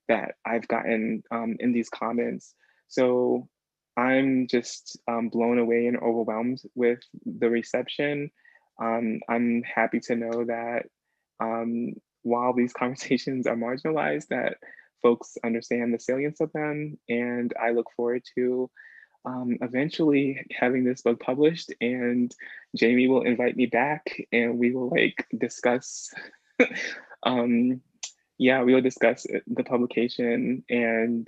that I've gotten in these comments. So I'm just blown away and overwhelmed with the reception. I'm happy to know that while these conversations are marginalized, that folks understand the salience of them. And I look forward to eventually having this book published, and Jamie will invite me back and we will like discuss yeah, we will discuss the publication, and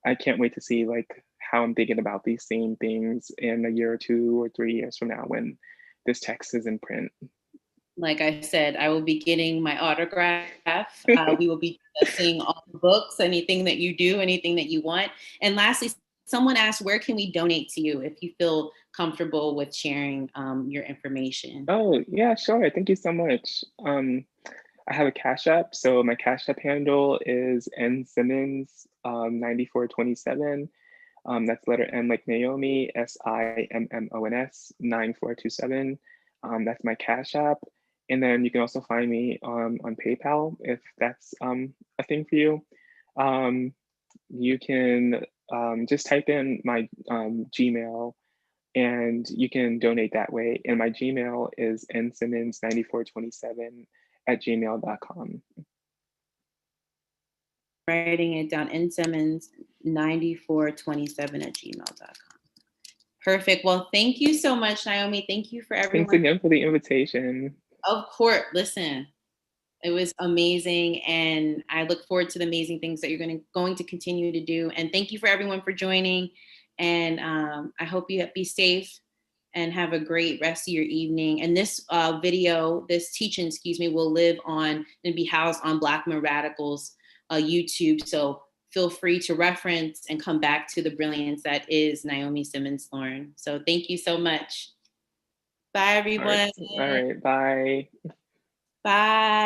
I can't wait to see like how I'm thinking about these same things in a year or 2 or 3 years from now when this text is in print. Like I said, I will be getting my autograph. We will be discussing all the books, anything that you do, anything that you want. And lastly, someone asked, where can we donate to you if you feel comfortable with sharing your information? Oh, yeah, sure. Thank you so much. I have a Cash App. So my Cash App handle is nsimmons 9427. That's letter N like Naomi, SIMMONS 9427. That's my Cash App. And then you can also find me on PayPal if that's a thing for you. You can just type in my Gmail and you can donate that way. And my Gmail is nsimmons9427 at gmail.com. Writing it down, nsimmons9427 at gmail.com. Perfect. Well, thank you so much, Naomi. Thank you for everyone. Thanks again for the invitation. Of course. Listen, it was amazing. And I look forward to the amazing things that you're going to continue to do. And thank you for everyone for joining. And I hope you be safe and have a great rest of your evening. And this this teaching, will live on and be housed on Black Men Radicals YouTube. So feel free to reference and come back to the brilliance that is Naomi Simmons-Thorne. So thank you so much. Bye, All right. everyone. All right. Bye. Bye.